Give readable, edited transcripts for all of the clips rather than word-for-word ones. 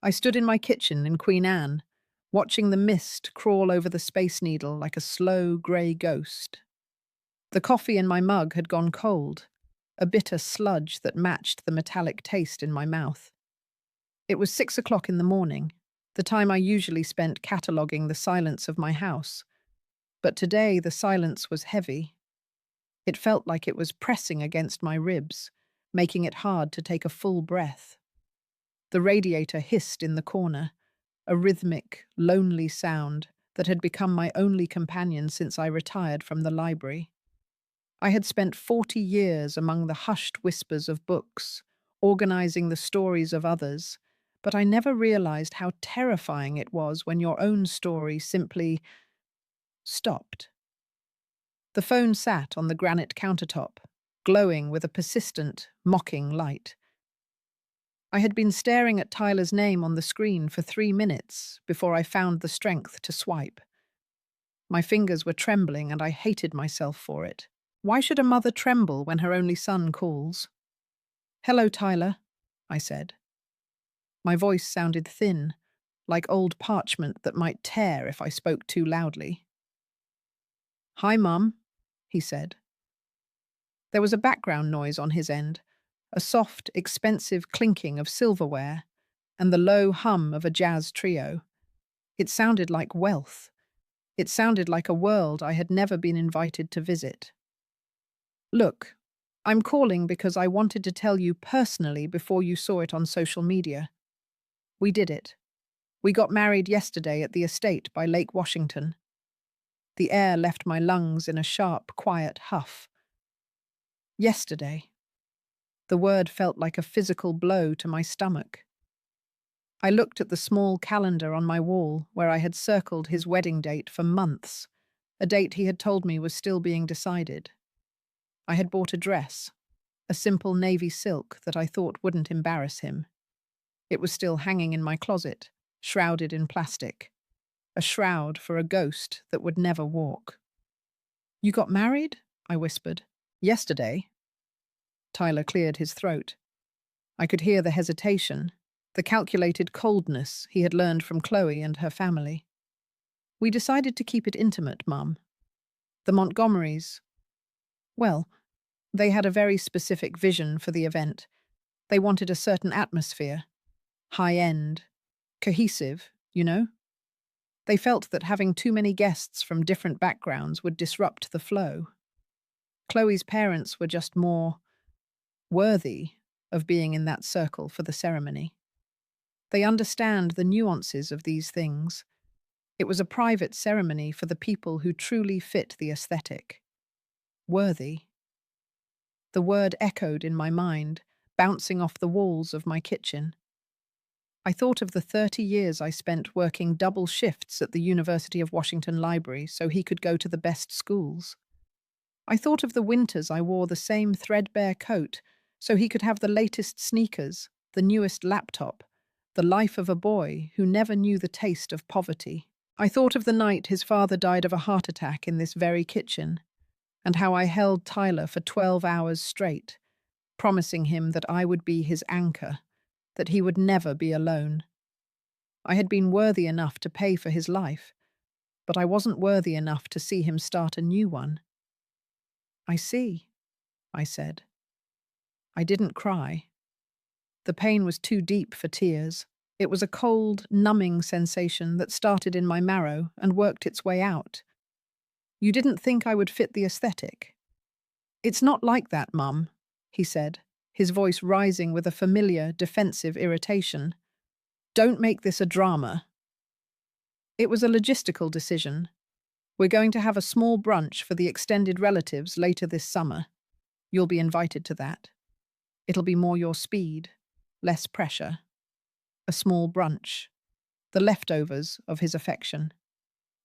I stood in my kitchen in Queen Anne, watching the mist crawl over the Space Needle like a slow, grey ghost. The coffee in my mug had gone cold, a bitter sludge that matched the metallic taste in my mouth. It was 6 o'clock in the morning, the time I usually spent cataloguing the silence of my house. But today the silence was heavy. It felt like it was pressing against my ribs, making it hard to take a full breath. The radiator hissed in the corner, a rhythmic, lonely sound that had become my only companion since I retired from the library. I had spent 40 years among the hushed whispers of books, organizing the stories of others, but I never realized how terrifying it was when your own story simply stopped. The phone sat on the granite countertop, glowing with a persistent, mocking light. I had been staring at Tyler's name on the screen for 3 minutes before I found the strength to swipe. My fingers were trembling and I hated myself for it. Why should a mother tremble when her only son calls? "Hello, Tyler," I said. My voice sounded thin, like old parchment that might tear if I spoke too loudly. "Hi, Mum," he said. There was a background noise on his end, a soft, expensive clinking of silverware, and the low hum of a jazz trio. It sounded like wealth. It sounded like a world I had never been invited to visit. "Look, I'm calling because I wanted to tell you personally before you saw it on social media. We did it. We got married yesterday at the estate by Lake Washington." The air left my lungs in a sharp, quiet huff. Yesterday. The word felt like a physical blow to my stomach. I looked at the small calendar on my wall where I had circled his wedding date for months, a date he had told me was still being decided. I had bought a dress, a simple navy silk that I thought wouldn't embarrass him. It was still hanging in my closet, shrouded in plastic, a shroud for a ghost that would never walk. "You got married?" I whispered. "Yesterday." Tyler cleared his throat. I could hear the hesitation, the calculated coldness he had learned from Chloe and her family. "We decided to keep it intimate, Mum. The Montgomerys, well, they had a very specific vision for the event. They wanted a certain atmosphere, high-end, cohesive, you know? They felt that having too many guests from different backgrounds would disrupt the flow. Chloe's parents were just more worthy of being in that circle for the ceremony. They understand the nuances of these things. It was a private ceremony for the people who truly fit the aesthetic. Worthy. The word echoed in my mind, bouncing off the walls of my kitchen. I thought of the 30 years I spent working double shifts at the University of Washington Library so he could go to the best schools. I thought of the winters I wore the same threadbare coat so he could have the latest sneakers, the newest laptop, the life of a boy who never knew the taste of poverty. I thought of the night his father died of a heart attack in this very kitchen, and how I held Tyler for 12 hours straight, promising him that I would be his anchor, that he would never be alone. I had been worthy enough to pay for his life, but I wasn't worthy enough to see him start a new one. "I see," I said. I didn't cry. The pain was too deep for tears. It was a cold, numbing sensation that started in my marrow and worked its way out. "You didn't think I would fit the aesthetic?" "It's not like that, Mum," he said, his voice rising with a familiar, defensive irritation. "Don't make this a drama." It was a logistical decision. We're going to have a small brunch for the extended relatives later this summer. You'll be invited to that. It'll be more your speed, less pressure. A small brunch. The leftovers of his affection.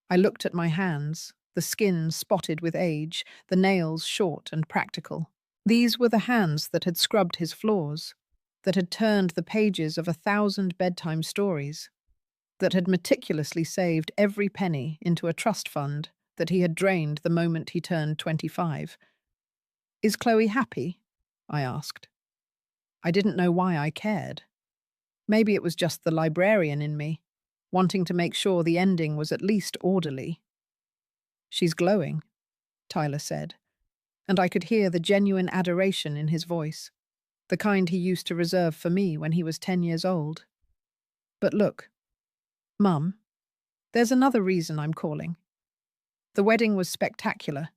I looked at my hands, the skin spotted with age, the nails short and practical. These were the hands that had scrubbed his floors, that had turned the pages of 1,000 bedtime stories, that had meticulously saved every penny into a trust fund that he had drained the moment he turned 25. "Is Chloe happy?" I asked. I didn't know why I cared. Maybe it was just the librarian in me, wanting to make sure the ending was at least orderly. "She's glowing," Tyler said, and I could hear the genuine adoration in his voice, the kind he used to reserve for me when he was 10 years old. "But look, Mum, there's another reason I'm calling. The wedding was spectacular,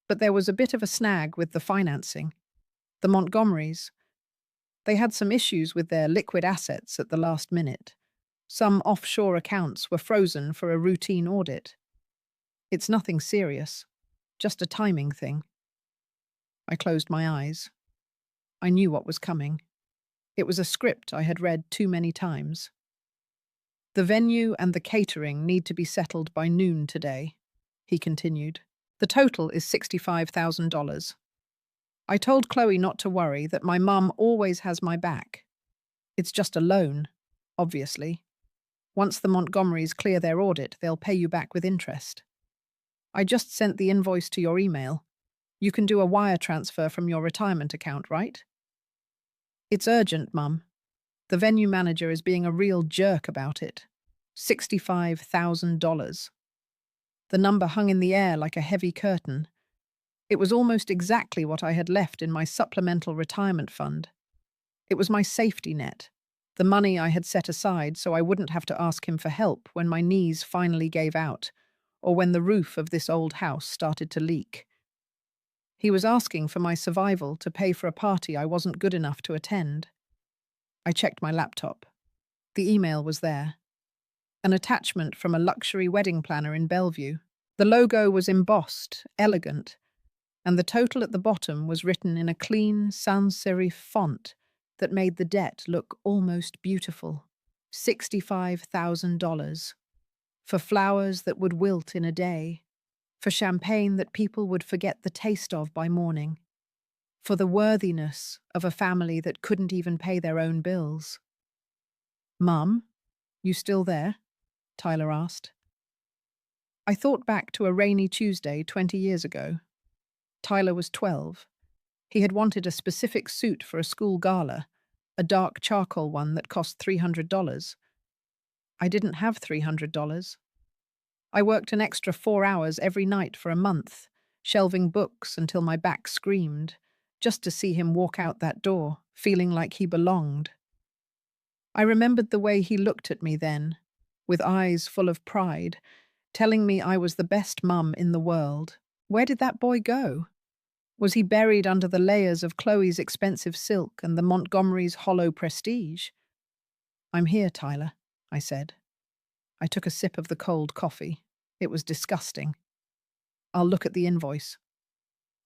but there was a bit of a snag with the financing. The Montgomerys, they had some issues with their liquid assets at the last minute. Some offshore accounts were frozen for a routine audit. It's nothing serious, just a timing thing." I closed my eyes. I knew what was coming. It was a script I had read too many times. "The venue and the catering need to be settled by noon today," he continued. "The total is $65,000. I told Chloe not to worry, that my mum always has my back. It's just a loan, obviously. Once the Montgomerys clear their audit, they'll pay you back with interest. I just sent the invoice to your email. You can do a wire transfer from your retirement account, right?" "It's urgent, Mum. The venue manager is being a real jerk about it. $65,000. The number hung in the air like a heavy curtain. It was almost exactly what I had left in my supplemental retirement fund. It was my safety net, the money I had set aside so I wouldn't have to ask him for help when my knees finally gave out, or when the roof of this old house started to leak. He was asking for my survival to pay for a party I wasn't good enough to attend." I checked my laptop. The email was there. An attachment from a luxury wedding planner in Bellevue. The logo was embossed, elegant, and the total at the bottom was written in a clean sans serif font that made the debt look almost beautiful. $65,000. For flowers that would wilt in a day. For champagne that people would forget the taste of by morning. For the worthiness of a family that couldn't even pay their own bills. "Mum, you still there?" Tyler asked. I thought back to a rainy Tuesday 20 years ago. Tyler was 12. He had wanted a specific suit for a school gala, a dark charcoal one that cost $300. I didn't have $300. I worked an extra 4 hours every night for a month, shelving books until my back screamed, just to see him walk out that door, feeling like he belonged. I remembered the way he looked at me then, with eyes full of pride, telling me I was the best mum in the world. Where did that boy go? Was he buried under the layers of Chloe's expensive silk and the Montgomerys' hollow prestige? "I'm here, Tyler," I said. I took a sip of the cold coffee. It was disgusting. "I'll look at the invoice."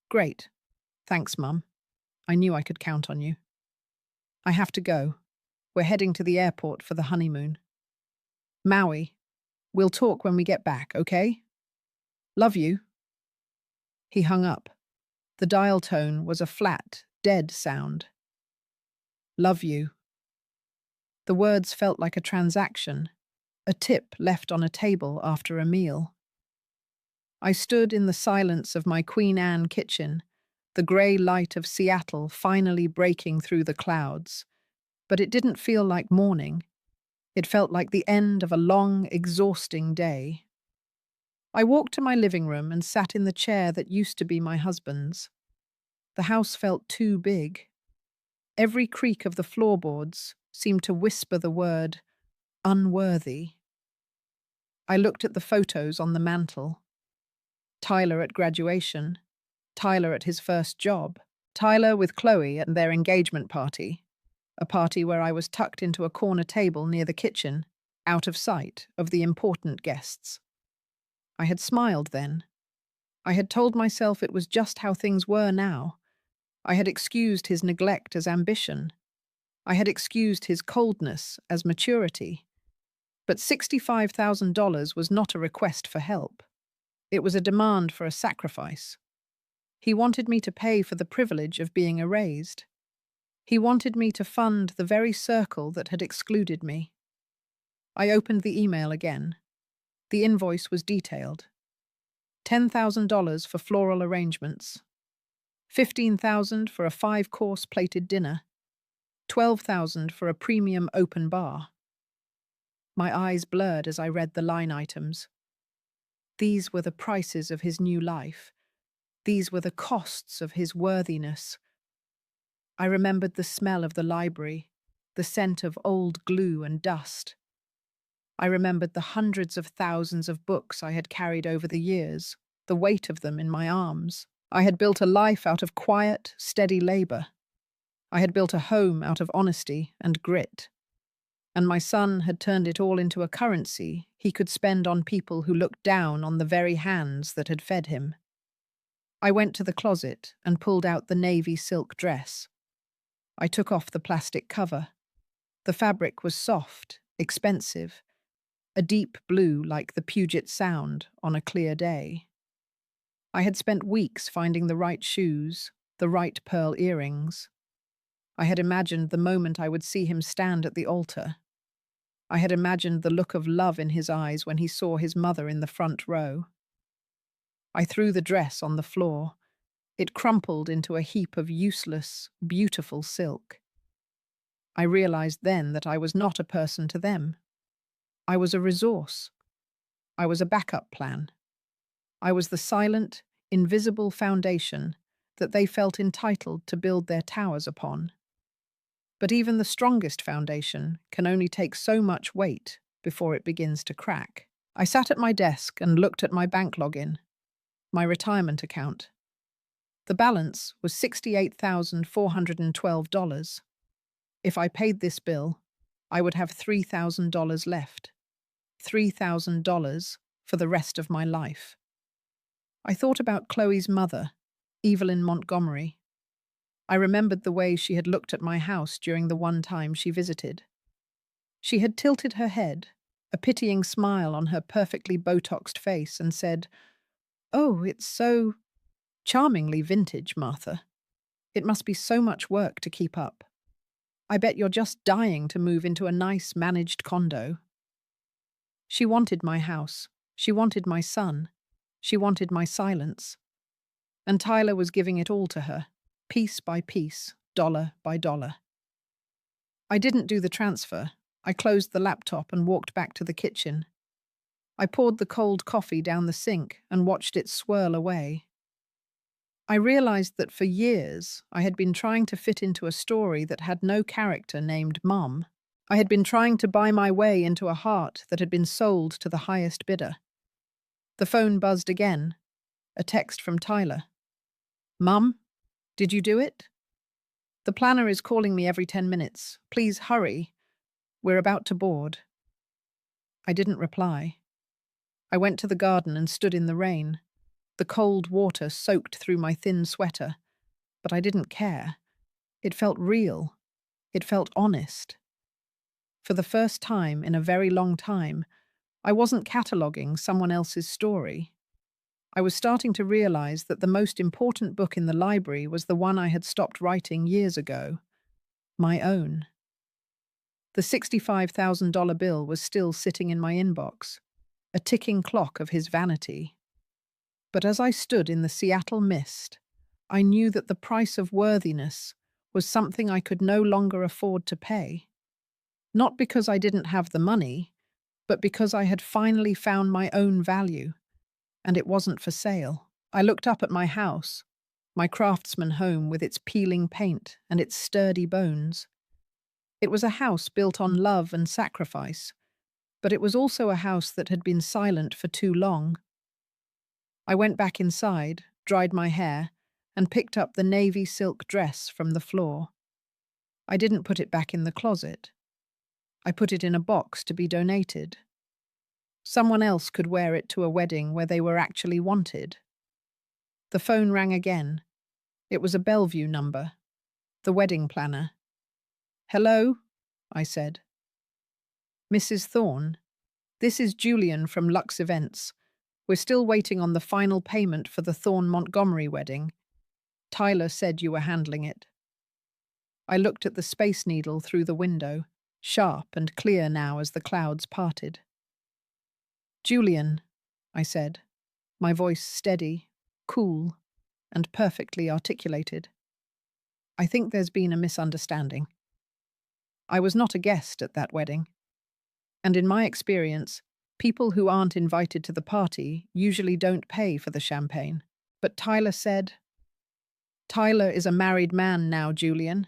"Great. Thanks, Mum. I knew I could count on you." "I have to go. We're heading to the airport for the honeymoon." "Maui. We'll talk when we get back, okay? Love you." He hung up. The dial tone was a flat, dead sound. "Love you." The words felt like a transaction, a tip left on a table after a meal. I stood in the silence of my Queen Anne kitchen, the grey light of Seattle finally breaking through the clouds. But it didn't feel like morning. It felt like the end of a long, exhausting day. I walked to my living room and sat in the chair that used to be my husband's. The house felt too big. Every creak of the floorboards seemed to whisper the word, unworthy. I looked at the photos on the mantel. Tyler at graduation, Tyler at his first job, Tyler with Chloe at their engagement party, a party where I was tucked into a corner table near the kitchen, out of sight of the important guests. I had smiled then. I had told myself it was just how things were now. I had excused his neglect as ambition. I had excused his coldness as maturity. But $65,000 was not a request for help. It was a demand for a sacrifice. He wanted me to pay for the privilege of being erased. He wanted me to fund the very circle that had excluded me. I opened the email again. The invoice was detailed. $10,000 for floral arrangements. $15,000 for a 5-course plated dinner. $12,000 for a premium open bar. My eyes blurred as I read the line items. These were the prices of his new life. These were the costs of his worthiness. I remembered the smell of the library, the scent of old glue and dust. I remembered the hundreds of thousands of books I had carried over the years, the weight of them in my arms. I had built a life out of quiet, steady labor. I had built a home out of honesty and grit. And my son had turned it all into a currency he could spend on people who looked down on the very hands that had fed him. I went to the closet and pulled out the navy silk dress. I took off the plastic cover. The fabric was soft, expensive, a deep blue like the Puget Sound on a clear day. I had spent weeks finding the right shoes, the right pearl earrings. I had imagined the moment I would see him stand at the altar. I had imagined the look of love in his eyes when he saw his mother in the front row. I threw the dress on the floor. It crumpled into a heap of useless, beautiful silk. I realized then that I was not a person to them. I was a resource. I was a backup plan. I was the silent, invisible foundation that they felt entitled to build their towers upon. But even the strongest foundation can only take so much weight before it begins to crack. I sat at my desk and looked at my bank login, my retirement account. The balance was $68,412. If I paid this bill, I would have $3,000 left. $3,000 for the rest of my life. I thought about Chloe's mother, Evelyn Montgomery. I remembered the way she had looked at my house during the one time she visited. She had tilted her head, a pitying smile on her perfectly Botoxed face, and said, "Oh, it's so charmingly vintage, Martha. It must be so much work to keep up. I bet you're just dying to move into a nice managed condo." She wanted my house. She wanted my son. She wanted my silence. And Tyler was giving it all to her, piece by piece, dollar by dollar. I didn't do the transfer. I closed the laptop and walked back to the kitchen. I poured the cold coffee down the sink and watched it swirl away. I realized that for years I had been trying to fit into a story that had no character named Mom. I had been trying to buy my way into a heart that had been sold to the highest bidder. The phone buzzed again. A text from Tyler. "Mum, did you do it? The planner is calling me every 10 minutes. Please hurry. We're about to board." I didn't reply. I went to the garden and stood in the rain. The cold water soaked through my thin sweater, but I didn't care. It felt real. It felt honest. For the first time in a very long time, I wasn't cataloguing someone else's story. I was starting to realize that the most important book in the library was the one I had stopped writing years ago, my own. The $65,000 bill was still sitting in my inbox, a ticking clock of his vanity. But as I stood in the Seattle mist, I knew that the price of worthiness was something I could no longer afford to pay. Not because I didn't have the money, but because I had finally found my own value, and it wasn't for sale. I looked up at my house, my craftsman home with its peeling paint and its sturdy bones. It was a house built on love and sacrifice, but it was also a house that had been silent for too long. I went back inside, dried my hair, and picked up the navy silk dress from the floor. I didn't put it back in the closet. I put it in a box to be donated. Someone else could wear it to a wedding where they were actually wanted. The phone rang again. It was a Bellevue number. The wedding planner. "Hello?" I said. "Mrs. Thorne, this is Julian from Lux Events. We're still waiting on the final payment for the Thorne Montgomery wedding. Tyler said you were handling it." I looked at the Space Needle through the window, sharp and clear now as the clouds parted. "Julian," I said, my voice steady, cool, and perfectly articulated. "I think there's been a misunderstanding. I was not a guest at that wedding. And in my experience, people who aren't invited to the party usually don't pay for the champagne. But Tyler said, "Tyler is a married man now, Julian.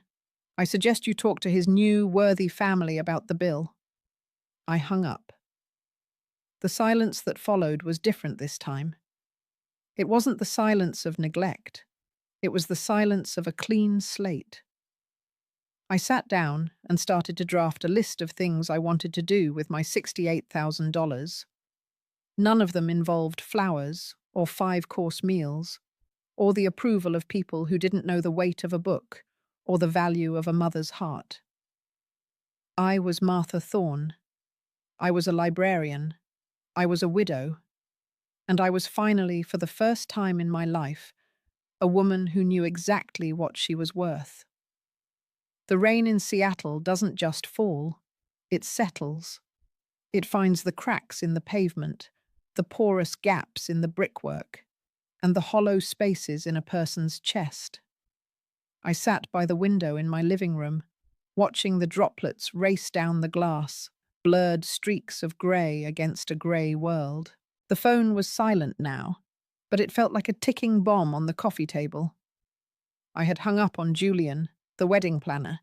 I suggest you talk to his new, worthy family about the bill." I hung up. The silence that followed was different this time. It wasn't the silence of neglect. It was the silence of a clean slate. I sat down and started to draft a list of things I wanted to do with my $68,000. None of them involved flowers or five-course meals or the approval of people who didn't know the weight of a book or the value of a mother's heart. I was Martha Thorne. I was a librarian. I was a widow. And I was finally, for the first time in my life, a woman who knew exactly what she was worth. The rain in Seattle doesn't just fall, it settles. It finds the cracks in the pavement, the porous gaps in the brickwork, and the hollow spaces in a person's chest. I sat by the window in my living room, watching the droplets race down the glass, blurred streaks of grey against a grey world. The phone was silent now, but it felt like a ticking bomb on the coffee table. I had hung up on Julian, the wedding planner,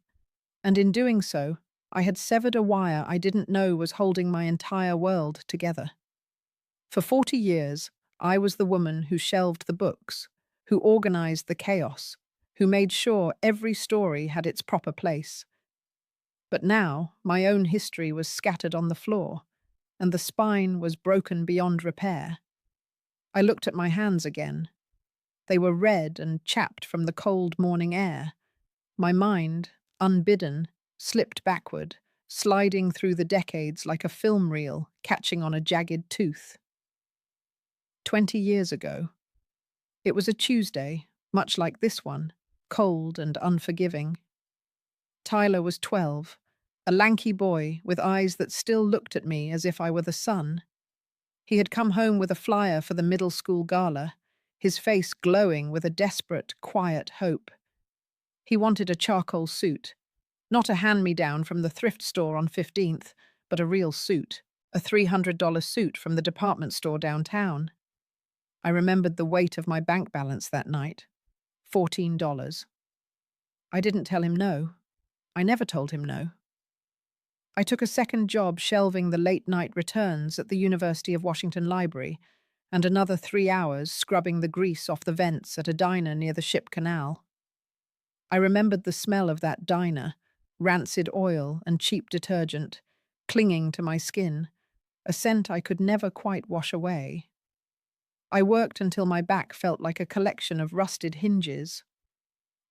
and in doing so, I had severed a wire I didn't know was holding my entire world together. For 40 years, I was the woman who shelved the books, who organized the chaos, who made sure every story had its proper place. But now, my own history was scattered on the floor, and the spine was broken beyond repair. I looked at my hands again. They were red and chapped from the cold morning air. My mind, unbidden, slipped backward, sliding through the decades like a film reel catching on a jagged tooth. 20 years ago. It was a Tuesday, much like this one, cold and unforgiving. Tyler was 12, a lanky boy with eyes that still looked at me as if I were the sun. He had come home with a flyer for the middle school gala, his face glowing with a desperate, quiet hope. He wanted a charcoal suit, not a hand-me-down from the thrift store on 15th, but a real suit, a $300 suit from the department store downtown. I remembered the weight of my bank balance that night. $14. I didn't tell him no. I never told him no. I took a second job shelving the late-night returns at the University of Washington Library and another 3 hours scrubbing the grease off the vents at a diner near the Ship Canal. I remembered the smell of that diner, rancid oil and cheap detergent, clinging to my skin, a scent I could never quite wash away. I worked until my back felt like a collection of rusted hinges.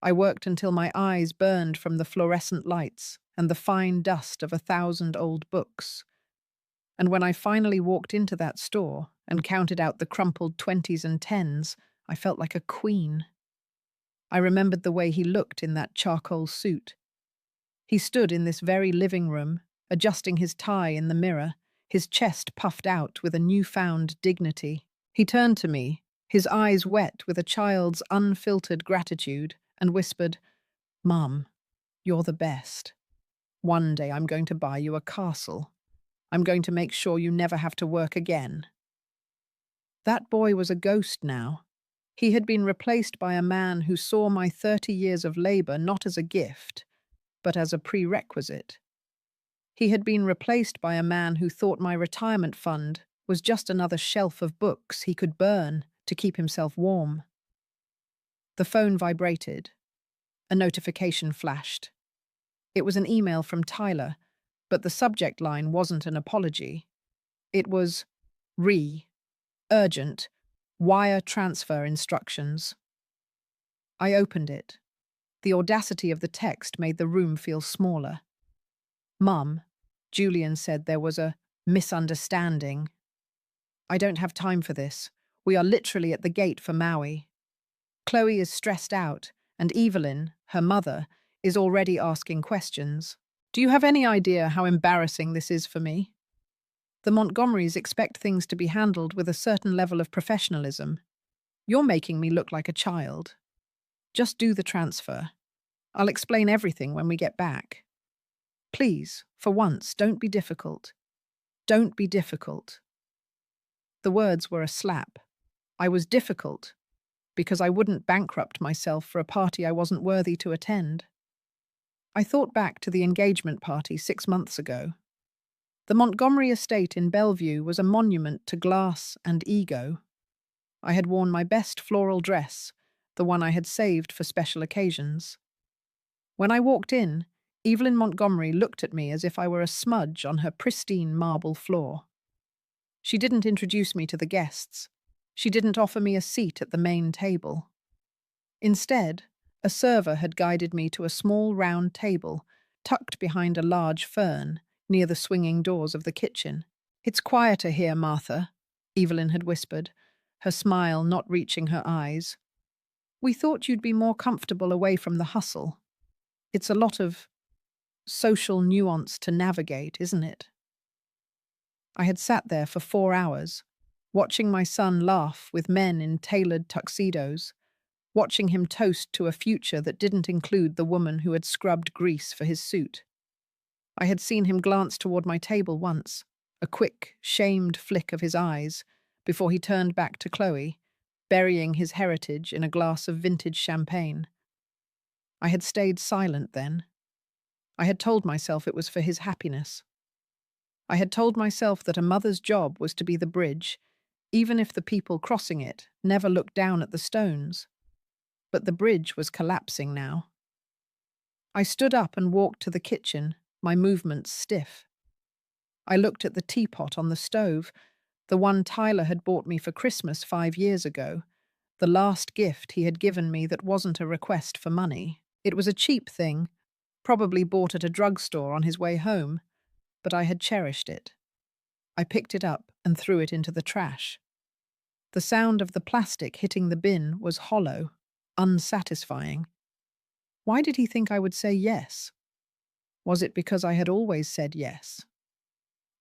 I worked until my eyes burned from the fluorescent lights and the fine dust of 1,000 old books. And when I finally walked into that store and counted out the crumpled 20s and 10s, I felt like a queen. I remembered the way he looked in that charcoal suit. He stood in this very living room, adjusting his tie in the mirror, his chest puffed out with a newfound dignity. He turned to me, his eyes wet with a child's unfiltered gratitude, and whispered, "Mum, you're the best. One day I'm going to buy you a castle. I'm going to make sure you never have to work again." That boy was a ghost now. He had been replaced by a man who saw my 30 years of labor not as a gift, but as a prerequisite. He had been replaced by a man who thought my retirement fund was just another shelf of books he could burn to keep himself warm. The phone vibrated. A notification flashed. It was an email from Tyler, but the subject line wasn't an apology. It was urgent, wire transfer instructions. I opened it. The audacity of the text made the room feel smaller. "Mum," Julian said there was a misunderstanding. "I don't have time for this. We are literally at the gate for Maui. Chloe is stressed out, and Evelyn, her mother, is already asking questions. Do you have any idea how embarrassing this is for me? The Montgomerys expect things to be handled with a certain level of professionalism. You're making me look like a child. Just do the transfer. I'll explain everything when we get back." Please, for once, don't be difficult. Don't be difficult. The words were a slap. I was difficult because I wouldn't bankrupt myself for a party I wasn't worthy to attend. I thought back to the engagement party 6 months ago. The Montgomery estate in Bellevue was a monument to glass and ego. I had worn my best floral dress, the one I had saved for special occasions. When I walked in, Evelyn Montgomery looked at me as if I were a smudge on her pristine marble floor. She didn't introduce me to the guests. She didn't offer me a seat at the main table. Instead, a server had guided me to a small round table, tucked behind a large fern, near the swinging doors of the kitchen. "It's quieter here, Martha," Evelyn had whispered, her smile not reaching her eyes. "We thought you'd be more comfortable away from the hustle. It's a lot of social nuance to navigate, isn't it?" I had sat there for 4 hours, watching my son laugh with men in tailored tuxedos, watching him toast to a future that didn't include the woman who had scrubbed grease for his suit. I had seen him glance toward my table once, a quick, shamed flick of his eyes, before he turned back to Chloe, burying his heritage in a glass of vintage champagne. I had stayed silent then. I had told myself it was for his happiness. I had told myself that a mother's job was to be the bridge, even if the people crossing it never looked down at the stones. But the bridge was collapsing now. I stood up and walked to the kitchen, my movements stiff. I looked at the teapot on the stove, the one Tyler had bought me for Christmas 5 years ago, the last gift he had given me that wasn't a request for money. It was a cheap thing, probably bought at a drugstore on his way home, but I had cherished it. I picked it up and threw it into the trash. The sound of the plastic hitting the bin was hollow, unsatisfying. Why did he think I would say yes? Was it because I had always said yes?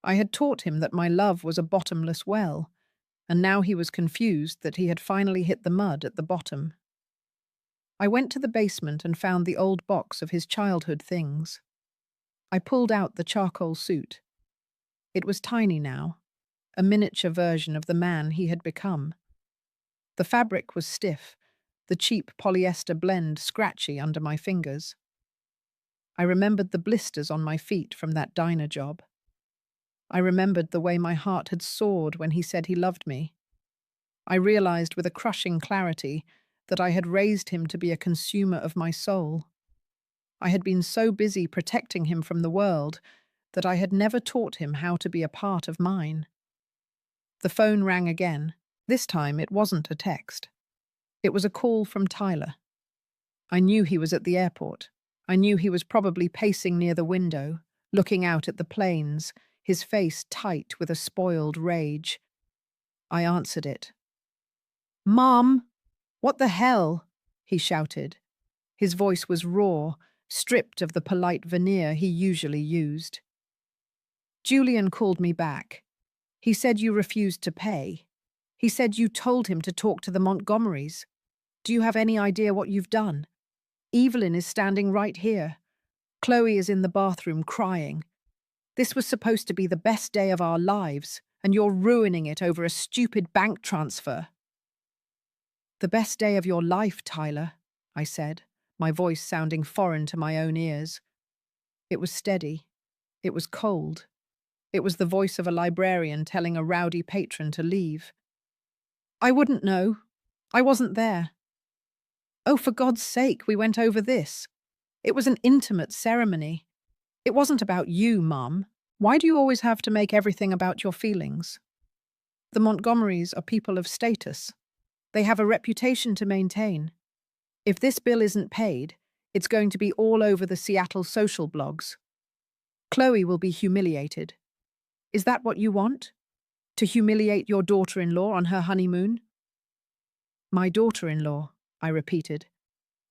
I had taught him that my love was a bottomless well, and now he was confused that he had finally hit the mud at the bottom. I went to the basement and found the old box of his childhood things. I pulled out the charcoal suit. It was tiny now, a miniature version of the man he had become. The fabric was stiff, the cheap polyester blend scratchy under my fingers. I remembered the blisters on my feet from that diner job. I remembered the way my heart had soared when he said he loved me. I realized with a crushing clarity that I had raised him to be a consumer of my soul. I had been so busy protecting him from the world that I had never taught him how to be a part of mine. The phone rang again. This time it wasn't a text. It was a call from Tyler. I knew he was at the airport. I knew he was probably pacing near the window, looking out at the planes, his face tight with a spoiled rage. I answered it. "Mom! What the hell?" he shouted. His voice was raw, stripped of the polite veneer he usually used. "Julian called me back. He said you refused to pay. He said you told him to talk to the Montgomerys. Do you have any idea what you've done? Evelyn is standing right here. Chloe is in the bathroom crying. This was supposed to be the best day of our lives, and you're ruining it over a stupid bank transfer." "The best day of your life, Tyler," I said, my voice sounding foreign to my own ears. It was steady. It was cold. It was the voice of a librarian telling a rowdy patron to leave. "I wouldn't know. I wasn't there." "Oh, for God's sake, we went over this. It was an intimate ceremony. It wasn't about you, Mum. Why do you always have to make everything about your feelings? The Montgomerys are people of status. They have a reputation to maintain. If this bill isn't paid, it's going to be all over the Seattle social blogs. Chloe will be humiliated. Is that what you want? To humiliate your daughter-in-law on her honeymoon?" "My daughter-in-law," I repeated.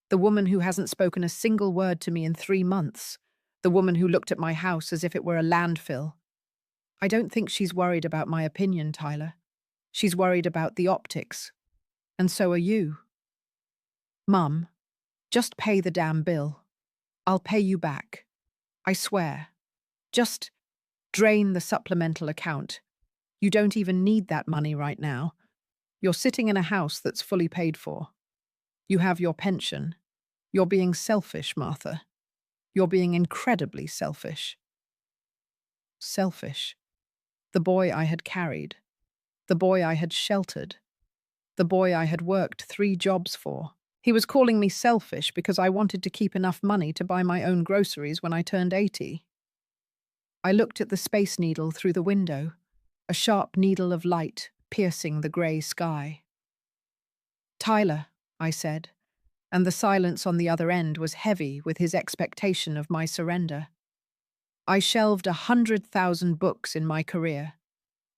"The woman who hasn't spoken a single word to me in 3 months. The woman who looked at my house as if it were a landfill. I don't think she's worried about my opinion, Tyler. She's worried about the optics. And so are you. Mum, just pay the damn bill. I'll pay you back. I swear. Just drain the supplemental account. You don't even need that money right now. You're sitting in a house that's fully paid for. You have your pension. You're being selfish, Martha. You're being incredibly selfish. Selfish. The boy I had carried. The boy I had sheltered. The boy I had worked 3 jobs for. He was calling me selfish because I wanted to keep enough money to buy my own groceries when I turned 80. I looked at the Space Needle through the window, a sharp needle of light piercing the grey sky. "Tyler," I said, and the silence on the other end was heavy with his expectation of my surrender. I shelved 100,000 books in my career.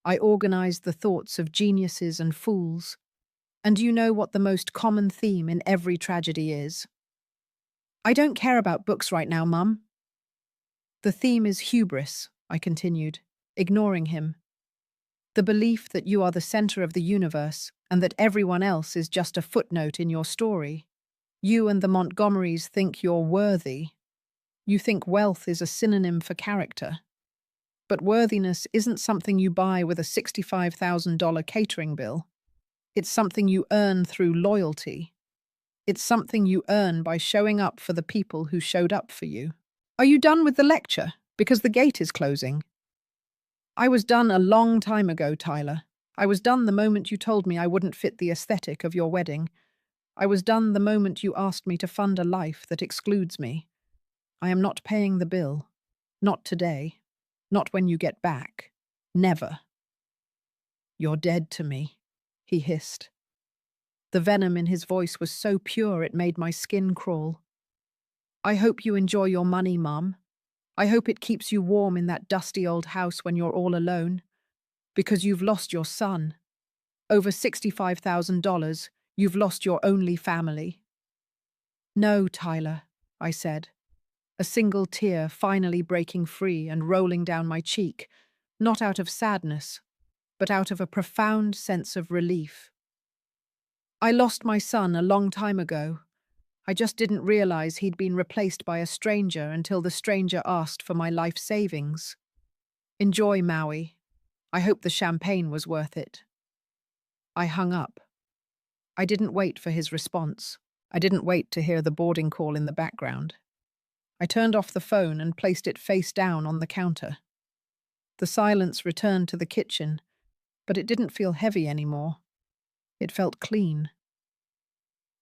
I organized the thoughts of geniuses and fools. And you know what the most common theme in every tragedy is? "I don't care about books right now, Mum." "The theme is hubris," I continued, ignoring him. "The belief that you are the center of the universe and that everyone else is just a footnote in your story. You and the Montgomerys think you're worthy. You think wealth is a synonym for character. But worthiness isn't something you buy with a $65,000 catering bill. It's something you earn through loyalty. It's something you earn by showing up for the people who showed up for you. Are you done with the lecture? Because the gate is closing." "I was done a long time ago, Tyler. I was done the moment you told me I wouldn't fit the aesthetic of your wedding. I was done the moment you asked me to fund a life that excludes me. I am not paying the bill. Not today. Not when you get back. Never." "You're dead to me," he hissed. The venom in his voice was so pure it made my skin crawl. "I hope you enjoy your money, Mum. I hope it keeps you warm in that dusty old house when you're all alone. Because you've lost your son. Over $65,000, you've lost your only family." "No, Tyler," I said, a single tear finally breaking free and rolling down my cheek, not out of sadness, but out of a profound sense of relief. "I lost my son a long time ago. I just didn't realize he'd been replaced by a stranger until the stranger asked for my life savings. Enjoy, Maui. I hope the champagne was worth it." I hung up. I didn't wait for his response. I didn't wait to hear the boarding call in the background. I turned off the phone and placed it face down on the counter. The silence returned to the kitchen, but it didn't feel heavy anymore. It felt clean.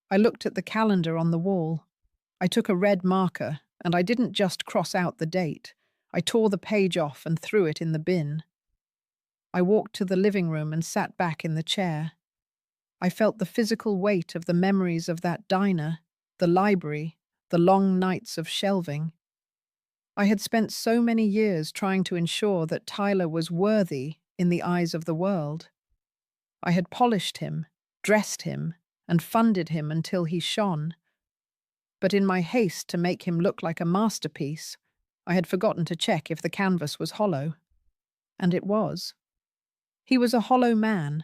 I looked at the calendar on the wall. I took a red marker, and I didn't just cross out the date. I tore the page off and threw it in the bin. I walked to the living room and sat back in the chair. I felt the physical weight of the memories of that diner, the library, the long nights of shelving. I had spent so many years trying to ensure that Tyler was worthy in the eyes of the world. I had polished him, dressed him, and funded him until he shone. But in my haste to make him look like a masterpiece, I had forgotten to check if the canvas was hollow. And it was. He was a hollow man,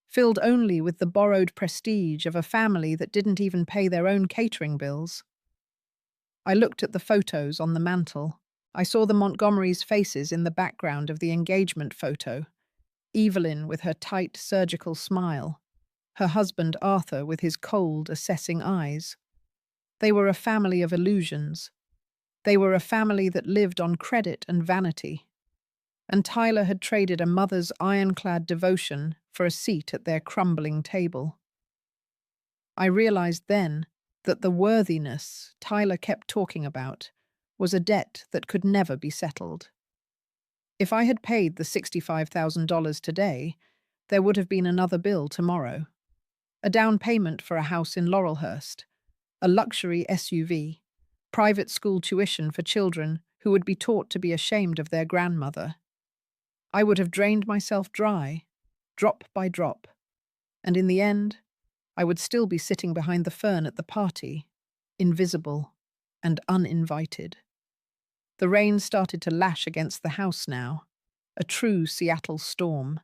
filled only with the borrowed prestige of a family that didn't even pay their own catering bills. I looked at the photos on the mantel. I saw the Montgomerys' faces in the background of the engagement photo. Evelyn with her tight surgical smile. Her husband Arthur with his cold, assessing eyes. They were a family of illusions. They were a family that lived on credit and vanity. And Tyler had traded a mother's ironclad devotion for a seat at their crumbling table. I realized then that the worthiness Tyler kept talking about was a debt that could never be settled. If I had paid the $65,000 today, there would have been another bill tomorrow. A down payment for a house in Laurelhurst, a luxury SUV, private school tuition for children who would be taught to be ashamed of their grandmother. I would have drained myself dry, drop by drop, and in the end, I would still be sitting behind the fern at the party, invisible and uninvited. The rain started to lash against the house now, a true Seattle storm.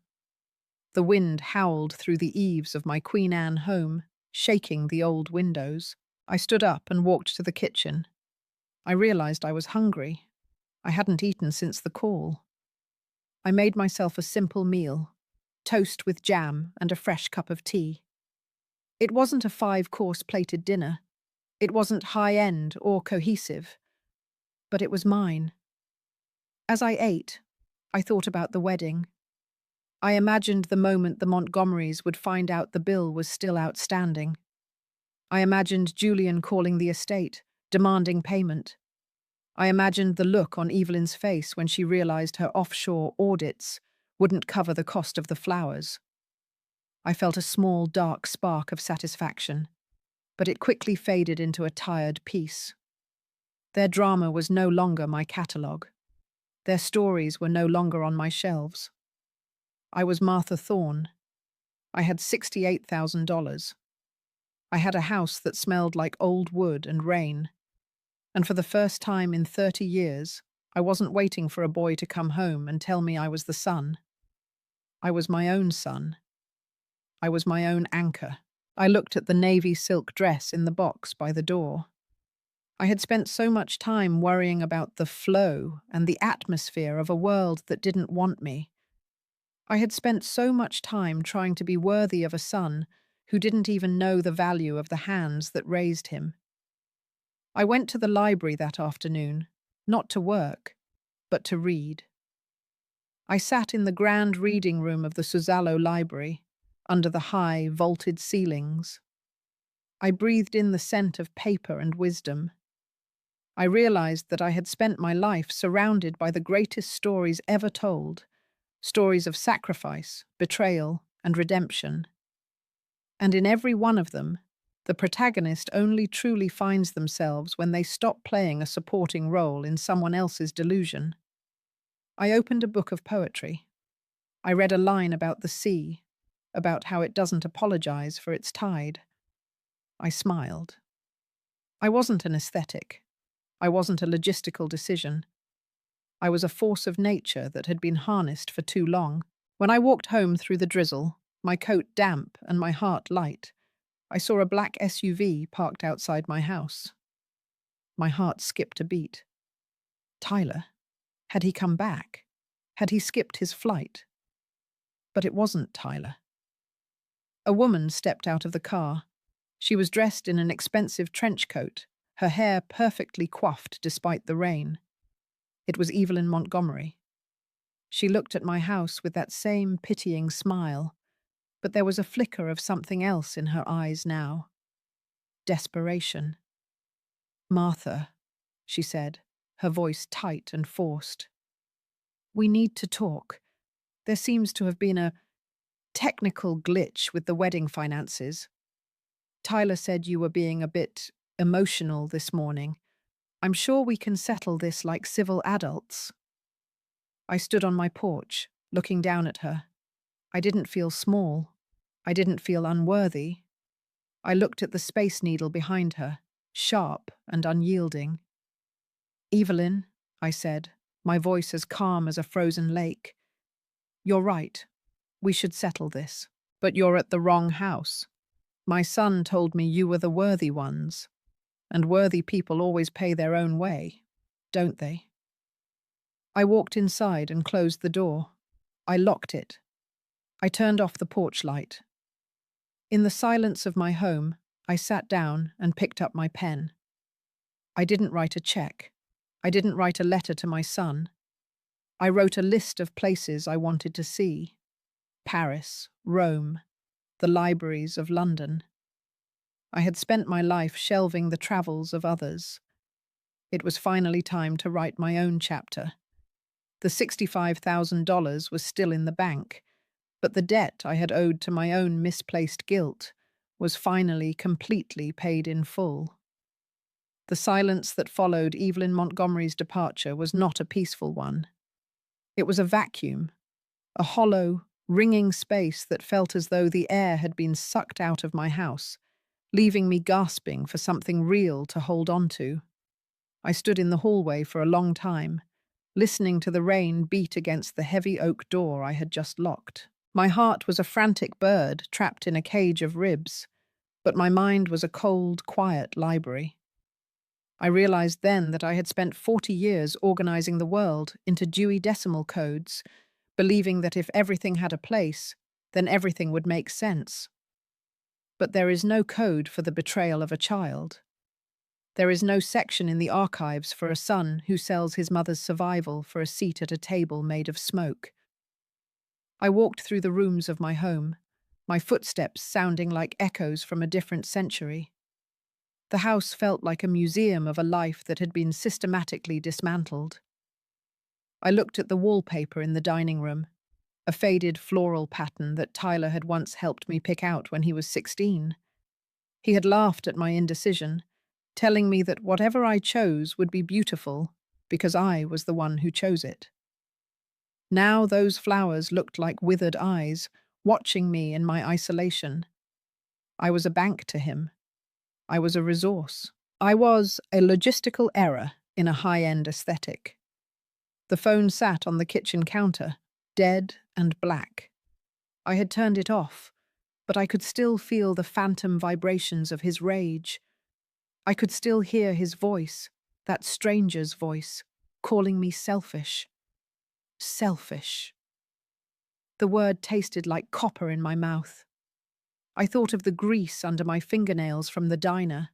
The wind howled through the eaves of my Queen Anne home, shaking the old windows. I stood up and walked to the kitchen. I realized I was hungry. I hadn't eaten since the call. I made myself a simple meal, toast with jam and a fresh cup of tea. It wasn't a 5-course plated dinner. It wasn't high-end or cohesive, but it was mine. As I ate, I thought about the wedding. I imagined the moment the Montgomerys would find out the bill was still outstanding. I imagined Julian calling the estate, demanding payment. I imagined the look on Evelyn's face when she realized her offshore audits wouldn't cover the cost of the flowers. I felt a small, dark spark of satisfaction, but it quickly faded into a tired peace. Their drama was no longer my catalogue. Their stories were no longer on my shelves. I was Martha Thorne. I had $68,000. I had a house that smelled like old wood and rain. And for the first time in 30 years, I wasn't waiting for a boy to come home and tell me I was the son. I was my own son. I was my own anchor. I looked at the navy silk dress in the box by the door. I had spent so much time worrying about the flow and the atmosphere of a world that didn't want me. I had spent so much time trying to be worthy of a son who didn't even know the value of the hands that raised him. I went to the library that afternoon, not to work, but to read. I sat in the grand reading room of the Suzzallo Library, under the high, vaulted ceilings. I breathed in the scent of paper and wisdom. I realized that I had spent my life surrounded by the greatest stories ever told, stories of sacrifice, betrayal, and redemption. And in every one of them, the protagonist only truly finds themselves when they stop playing a supporting role in someone else's delusion. I opened a book of poetry. I read a line about the sea, about how it doesn't apologize for its tide. I smiled. I wasn't an aesthetic. I wasn't a logistical decision. I was a force of nature that had been harnessed for too long. When I walked home through the drizzle, my coat damp and my heart light, I saw a black SUV parked outside my house. My heart skipped a beat. Tyler? Had he come back? Had he skipped his flight? But it wasn't Tyler. A woman stepped out of the car. She was dressed in an expensive trench coat, her hair perfectly coiffed despite the rain. It was Evelyn Montgomery. She looked at my house with that same pitying smile, but there was a flicker of something else in her eyes now. Desperation. "Martha," she said, her voice tight and forced. "We need to talk. There seems to have been a technical glitch with the wedding finances. Tyler said you were being a bit emotional this morning. I'm sure we can settle this like civil adults." I stood on my porch, looking down at her. I didn't feel small. I didn't feel unworthy. I looked at the Space Needle behind her, sharp and unyielding. "Evelyn," I said, my voice as calm as a frozen lake. "You're right. We should settle this. But you're at the wrong house. My son told me you were the worthy ones. And worthy people always pay their own way, don't they?" I walked inside and closed the door. I locked it. I turned off the porch light. In the silence of my home, I sat down and picked up my pen. I didn't write a check. I didn't write a letter to my son. I wrote a list of places I wanted to see. Paris, Rome, the libraries of London. I had spent my life shelving the travels of others. It was finally time to write my own chapter. The $65,000 was still in the bank, but the debt I had owed to my own misplaced guilt was finally completely paid in full. The silence that followed Evelyn Montgomery's departure was not a peaceful one. It was a vacuum, a hollow, ringing space that felt as though the air had been sucked out of my house, leaving me gasping for something real to hold on to. I stood in the hallway for a long time, listening to the rain beat against the heavy oak door I had just locked. My heart was a frantic bird trapped in a cage of ribs, but my mind was a cold, quiet library. I realized then that I had spent 40 years organizing the world into Dewey Decimal Codes, believing that if everything had a place, then everything would make sense. But there is no code for the betrayal of a child. There is no section in the archives for a son who sells his mother's survival for a seat at a table made of smoke. I walked through the rooms of my home, my footsteps sounding like echoes from a different century. The house felt like a museum of a life that had been systematically dismantled. I looked at the wallpaper in the dining room, a faded floral pattern that Tyler had once helped me pick out when he was 16. He had laughed at my indecision, telling me that whatever I chose would be beautiful because I was the one who chose it. Now those flowers looked like withered eyes, watching me in my isolation. I was a bank to him. I was a resource. I was a logistical error in a high-end aesthetic. The phone sat on the kitchen counter, dead and black. I had turned it off, but I could still feel the phantom vibrations of his rage. I could still hear his voice, that stranger's voice, calling me selfish. Selfish. The word tasted like copper in my mouth. I thought of the grease under my fingernails from the diner.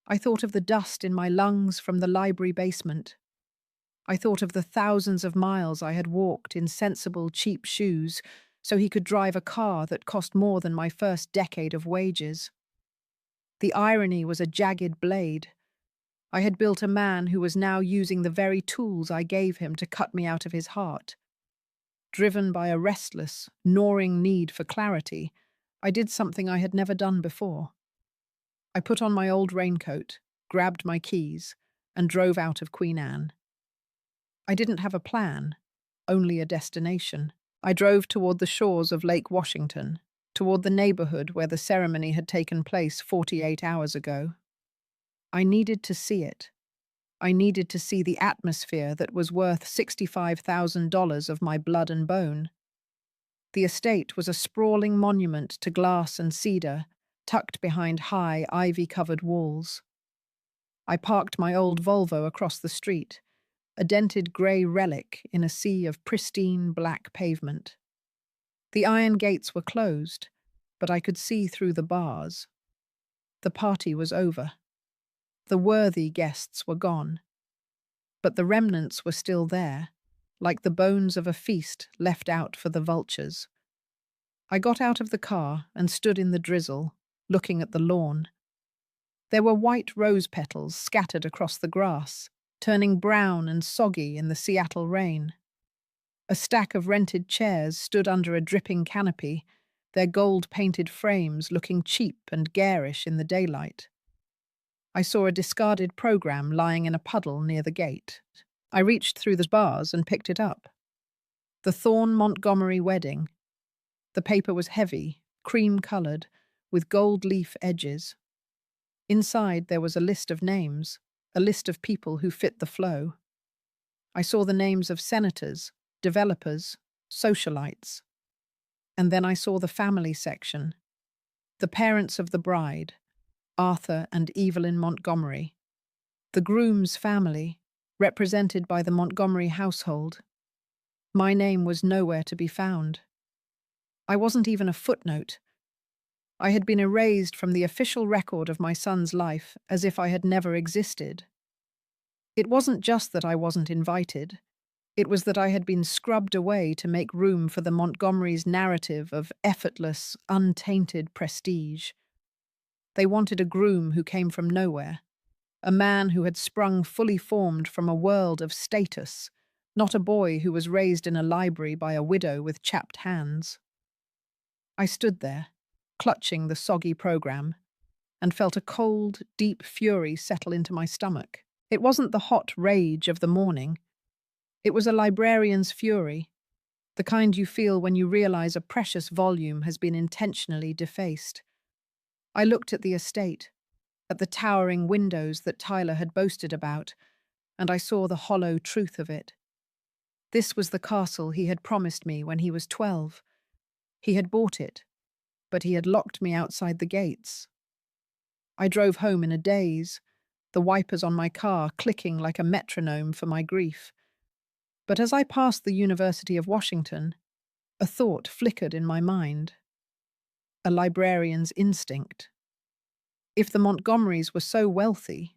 I thought of the dust in my lungs from the library basement. I thought of the thousands of miles I had walked in sensible, cheap shoes so he could drive a car that cost more than my first decade of wages. The irony was a jagged blade. I had built a man who was now using the very tools I gave him to cut me out of his heart. Driven by a restless, gnawing need for clarity, I did something I had never done before. I put on my old raincoat, grabbed my keys, and drove out of Queen Anne. I didn't have a plan, only a destination. I drove toward the shores of Lake Washington, toward the neighborhood where the ceremony had taken place 48 hours ago. I needed to see it. I needed to see the atmosphere that was worth $65,000 of my blood and bone. The estate was a sprawling monument to glass and cedar, tucked behind high, ivy-covered walls. I parked my old Volvo across the street, a dented grey relic in a sea of pristine black pavement. The iron gates were closed, but I could see through the bars. The party was over. The worthy guests were gone. But the remnants were still there, like the bones of a feast left out for the vultures. I got out of the car and stood in the drizzle, looking at the lawn. There were white rose petals scattered across the grass, turning brown and soggy in the Seattle rain. A stack of rented chairs stood under a dripping canopy, their gold-painted frames looking cheap and garish in the daylight. I saw a discarded program lying in a puddle near the gate. I reached through the bars and picked it up. The Thorne Montgomery wedding. The paper was heavy, cream-colored, with gold leaf edges. Inside there was a list of names, a list of people who fit the flow. I saw the names of senators, developers, socialites. And then I saw the family section. The parents of the bride, Arthur and Evelyn Montgomery. The groom's family, represented by the Montgomery household. My name was nowhere to be found. I wasn't even a footnote. I had been erased from the official record of my son's life as if I had never existed. It wasn't just that I wasn't invited. It was that I had been scrubbed away to make room for the Montgomerys' narrative of effortless, untainted prestige. They wanted a groom who came from nowhere, a man who had sprung fully formed from a world of status, not a boy who was raised in a library by a widow with chapped hands. I stood there, clutching the soggy program, and felt a cold, deep fury settle into my stomach. It wasn't the hot rage of the morning. It was a librarian's fury, the kind you feel when you realize a precious volume has been intentionally defaced. I looked at the estate, at the towering windows that Tyler had boasted about, and I saw the hollow truth of it. This was the castle he had promised me when he was 12. He had bought it, but he had locked me outside the gates. I drove home in a daze, the wipers on my car clicking like a metronome for my grief. But as I passed the University of Washington, a thought flickered in my mind. A librarian's instinct. If the Montgomerys were so wealthy,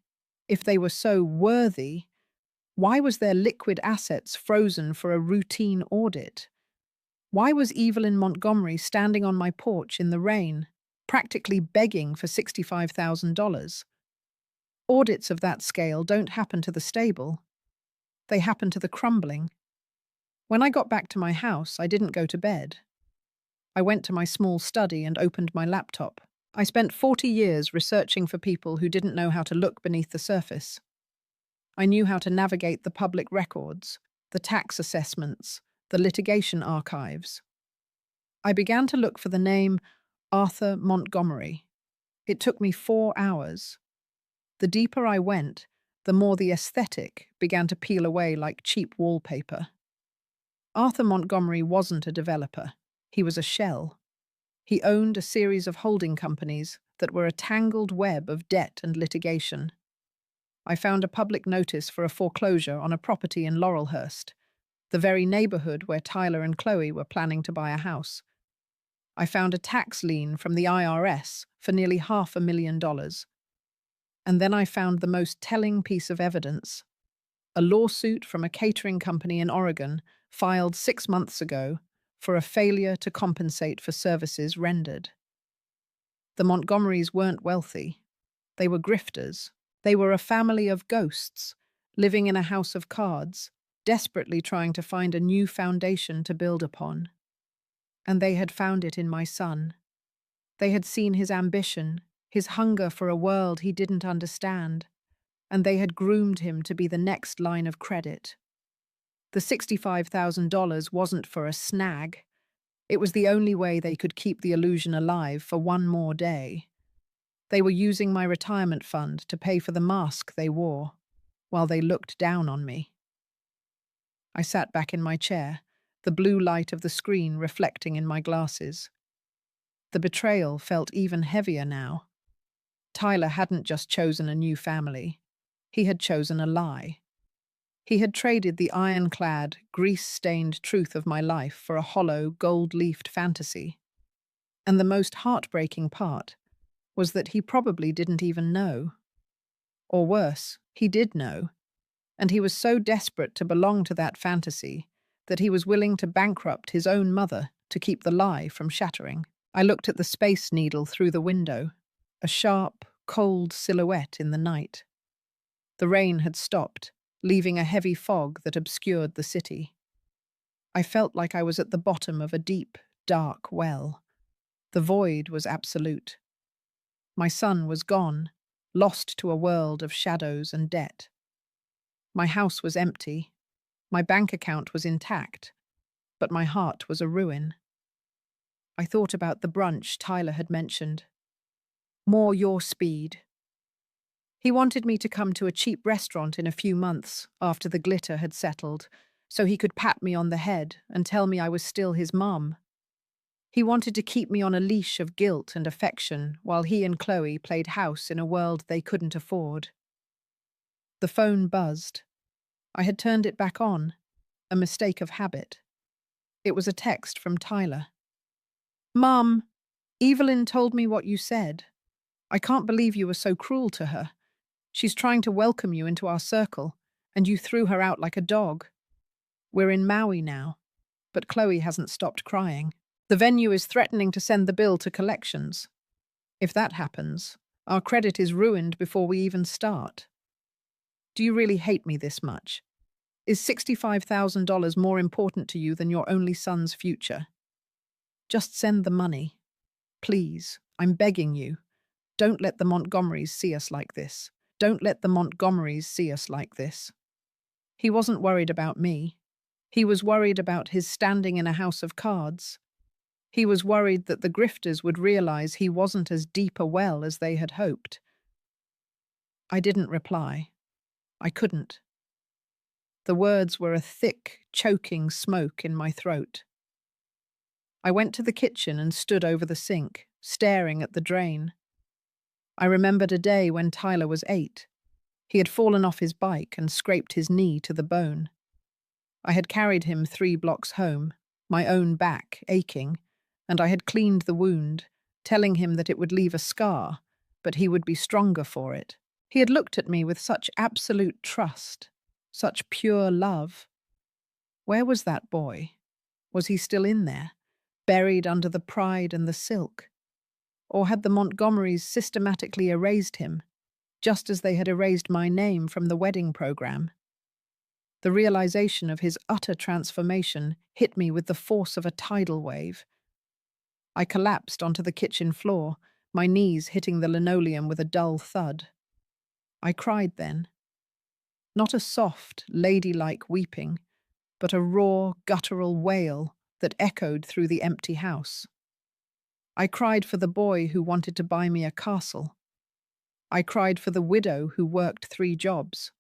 if they were so worthy, why was their liquid assets frozen for a routine audit? Why was Evelyn Montgomery standing on my porch in the rain, practically begging for $65,000? Audits of that scale don't happen to the stable. They happen to the crumbling. When I got back to my house, I didn't go to bed. I went to my small study and opened my laptop. I spent 40 years researching for people who didn't know how to look beneath the surface. I knew how to navigate the public records, the tax assessments, the litigation archives. I began to look for the name Arthur Montgomery. It took me 4 hours. The deeper I went, the more the aesthetic began to peel away like cheap wallpaper. Arthur Montgomery wasn't a developer. He was a shell. He owned a series of holding companies that were a tangled web of debt and litigation. I found a public notice for a foreclosure on a property in Laurelhurst, the very neighborhood where Tyler and Chloe were planning to buy a house. I found a tax lien from the IRS for nearly $500,000. And then I found the most telling piece of evidence: a lawsuit from a catering company in Oregon filed 6 months ago for a failure to compensate for services rendered. The Montgomerys weren't wealthy. They were grifters. They were a family of ghosts, living in a house of cards, desperately trying to find a new foundation to build upon. And they had found it in my son. They had seen his ambition, his hunger for a world he didn't understand, and they had groomed him to be the next line of credit. The $65,000 wasn't for a snag. It was the only way they could keep the illusion alive for one more day. They were using my retirement fund to pay for the mask they wore, while they looked down on me. I sat back in my chair, the blue light of the screen reflecting in my glasses. The betrayal felt even heavier now. Tyler hadn't just chosen a new family. He had chosen a lie. He had traded the ironclad, grease-stained truth of my life for a hollow, gold-leafed fantasy. And the most heartbreaking part was that he probably didn't even know. Or worse, he did know, and he was so desperate to belong to that fantasy that he was willing to bankrupt his own mother to keep the lie from shattering. I looked at the Space Needle through the window, a sharp, cold silhouette in the night. The rain had stopped, leaving a heavy fog that obscured the city. I felt like I was at the bottom of a deep, dark well. The void was absolute. My son was gone, lost to a world of shadows and debt. My house was empty. My bank account was intact, but my heart was a ruin. I thought about the brunch Tyler had mentioned. More your speed. He wanted me to come to a cheap restaurant in a few months after the glitter had settled, so he could pat me on the head and tell me I was still his mum. He wanted to keep me on a leash of guilt and affection while he and Chloe played house in a world they couldn't afford. The phone buzzed. I had turned it back on, a mistake of habit. It was a text from Tyler. "Mum, Evelyn told me what you said. I can't believe you were so cruel to her. She's trying to welcome you into our circle, and you threw her out like a dog. We're in Maui now, but Chloe hasn't stopped crying. The venue is threatening to send the bill to collections. If that happens, our credit is ruined before we even start. Do you really hate me this much? Is $65,000 more important to you than your only son's future? Just send the money. Please, I'm begging you. Don't let the Montgomerys see us like this. Don't let the Montgomerys see us like this." He wasn't worried about me. He was worried about his standing in a house of cards. He was worried that the grifters would realize he wasn't as deep a well as they had hoped. I didn't reply. I couldn't. The words were a thick, choking smoke in my throat. I went to the kitchen and stood over the sink, staring at the drain. I remembered a day when Tyler was 8. He had fallen off his bike and scraped his knee to the bone. I had carried him 3 blocks home, my own back aching, and I had cleaned the wound, telling him that it would leave a scar, but he would be stronger for it. He had looked at me with such absolute trust, such pure love. Where was that boy? Was he still in there, buried under the pride and the silk? Or had the Montgomerys systematically erased him, just as they had erased my name from the wedding program? The realization of his utter transformation hit me with the force of a tidal wave. I collapsed onto the kitchen floor, my knees hitting the linoleum with a dull thud. I cried then. Not a soft, ladylike weeping, but a raw, guttural wail that echoed through the empty house. I cried for the boy who wanted to buy me a castle. I cried for the widow who worked 3 jobs.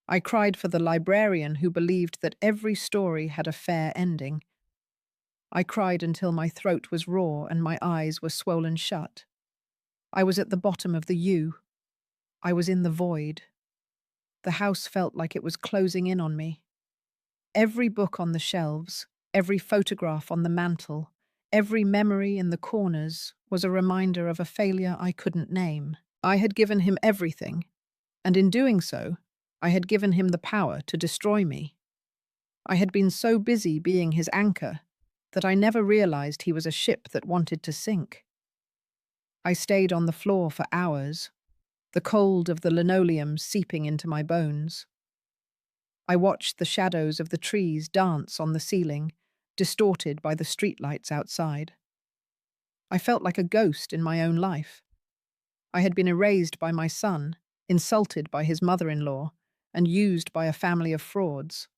I cried for the librarian who believed that every story had a fair ending. I cried until my throat was raw and my eyes were swollen shut. I was at the bottom of the U. I was in the void. The house felt like it was closing in on me. Every book on the shelves, every photograph on the mantel, every memory in the corners was a reminder of a failure I couldn't name. I had given him everything, and in doing so, I had given him the power to destroy me. I had been so busy being his anchor that I never realized he was a ship that wanted to sink. I stayed on the floor for hours, the cold of the linoleum seeping into my bones. I watched the shadows of the trees dance on the ceiling, distorted by the streetlights outside. I felt like a ghost in my own life. I had been erased by my son, insulted by his mother-in-law, and used by a family of frauds.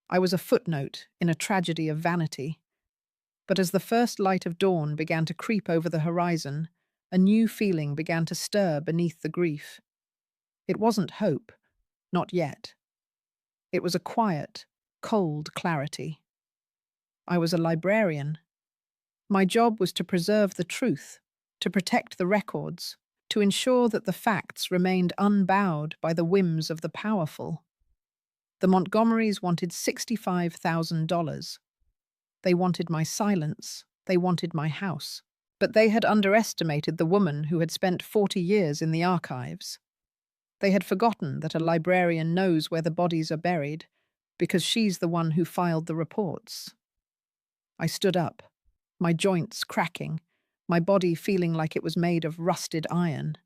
I was a footnote in a tragedy of vanity. But as the first light of dawn began to creep over the horizon, a new feeling began to stir beneath the grief. It wasn't hope, not yet. It was a quiet, cold clarity. I was a librarian. My job was to preserve the truth, to protect the records, to ensure that the facts remained unbowed by the whims of the powerful. The Montgomerys wanted $65,000. They wanted my silence. They wanted my house. But they had underestimated the woman who had spent 40 years in the archives. They had forgotten that a librarian knows where the bodies are buried, because she's the one who filed the reports. I stood up, my joints cracking, my body feeling like it was made of rusted iron.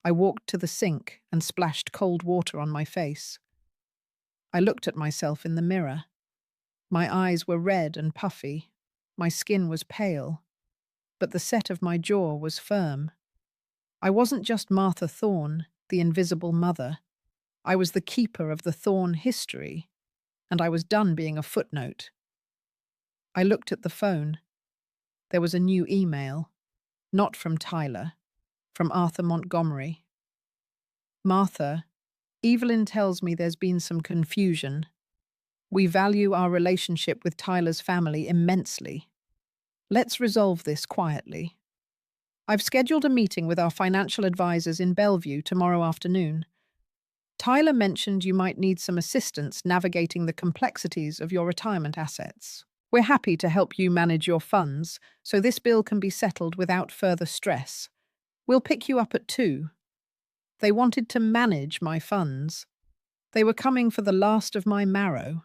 I walked to the sink and splashed cold water on my face. I looked at myself in the mirror. My eyes were red and puffy. My skin was pale. But the set of my jaw was firm. I wasn't just Martha Thorne, the invisible mother. I was the keeper of the Thorne history, and I was done being a footnote. I looked at the phone. There was a new email, not from Tyler, from Arthur Montgomery. Martha, Evelyn tells me there's been some confusion. We value our relationship with Tyler's family immensely. Let's resolve this quietly. I've scheduled a meeting with our financial advisors in Bellevue tomorrow afternoon. Tyler mentioned you might need some assistance navigating the complexities of your retirement assets. We're happy to help you manage your funds, so this bill can be settled without further stress. We'll pick you up at 2. They wanted to manage my funds. They were coming for the last of my marrow.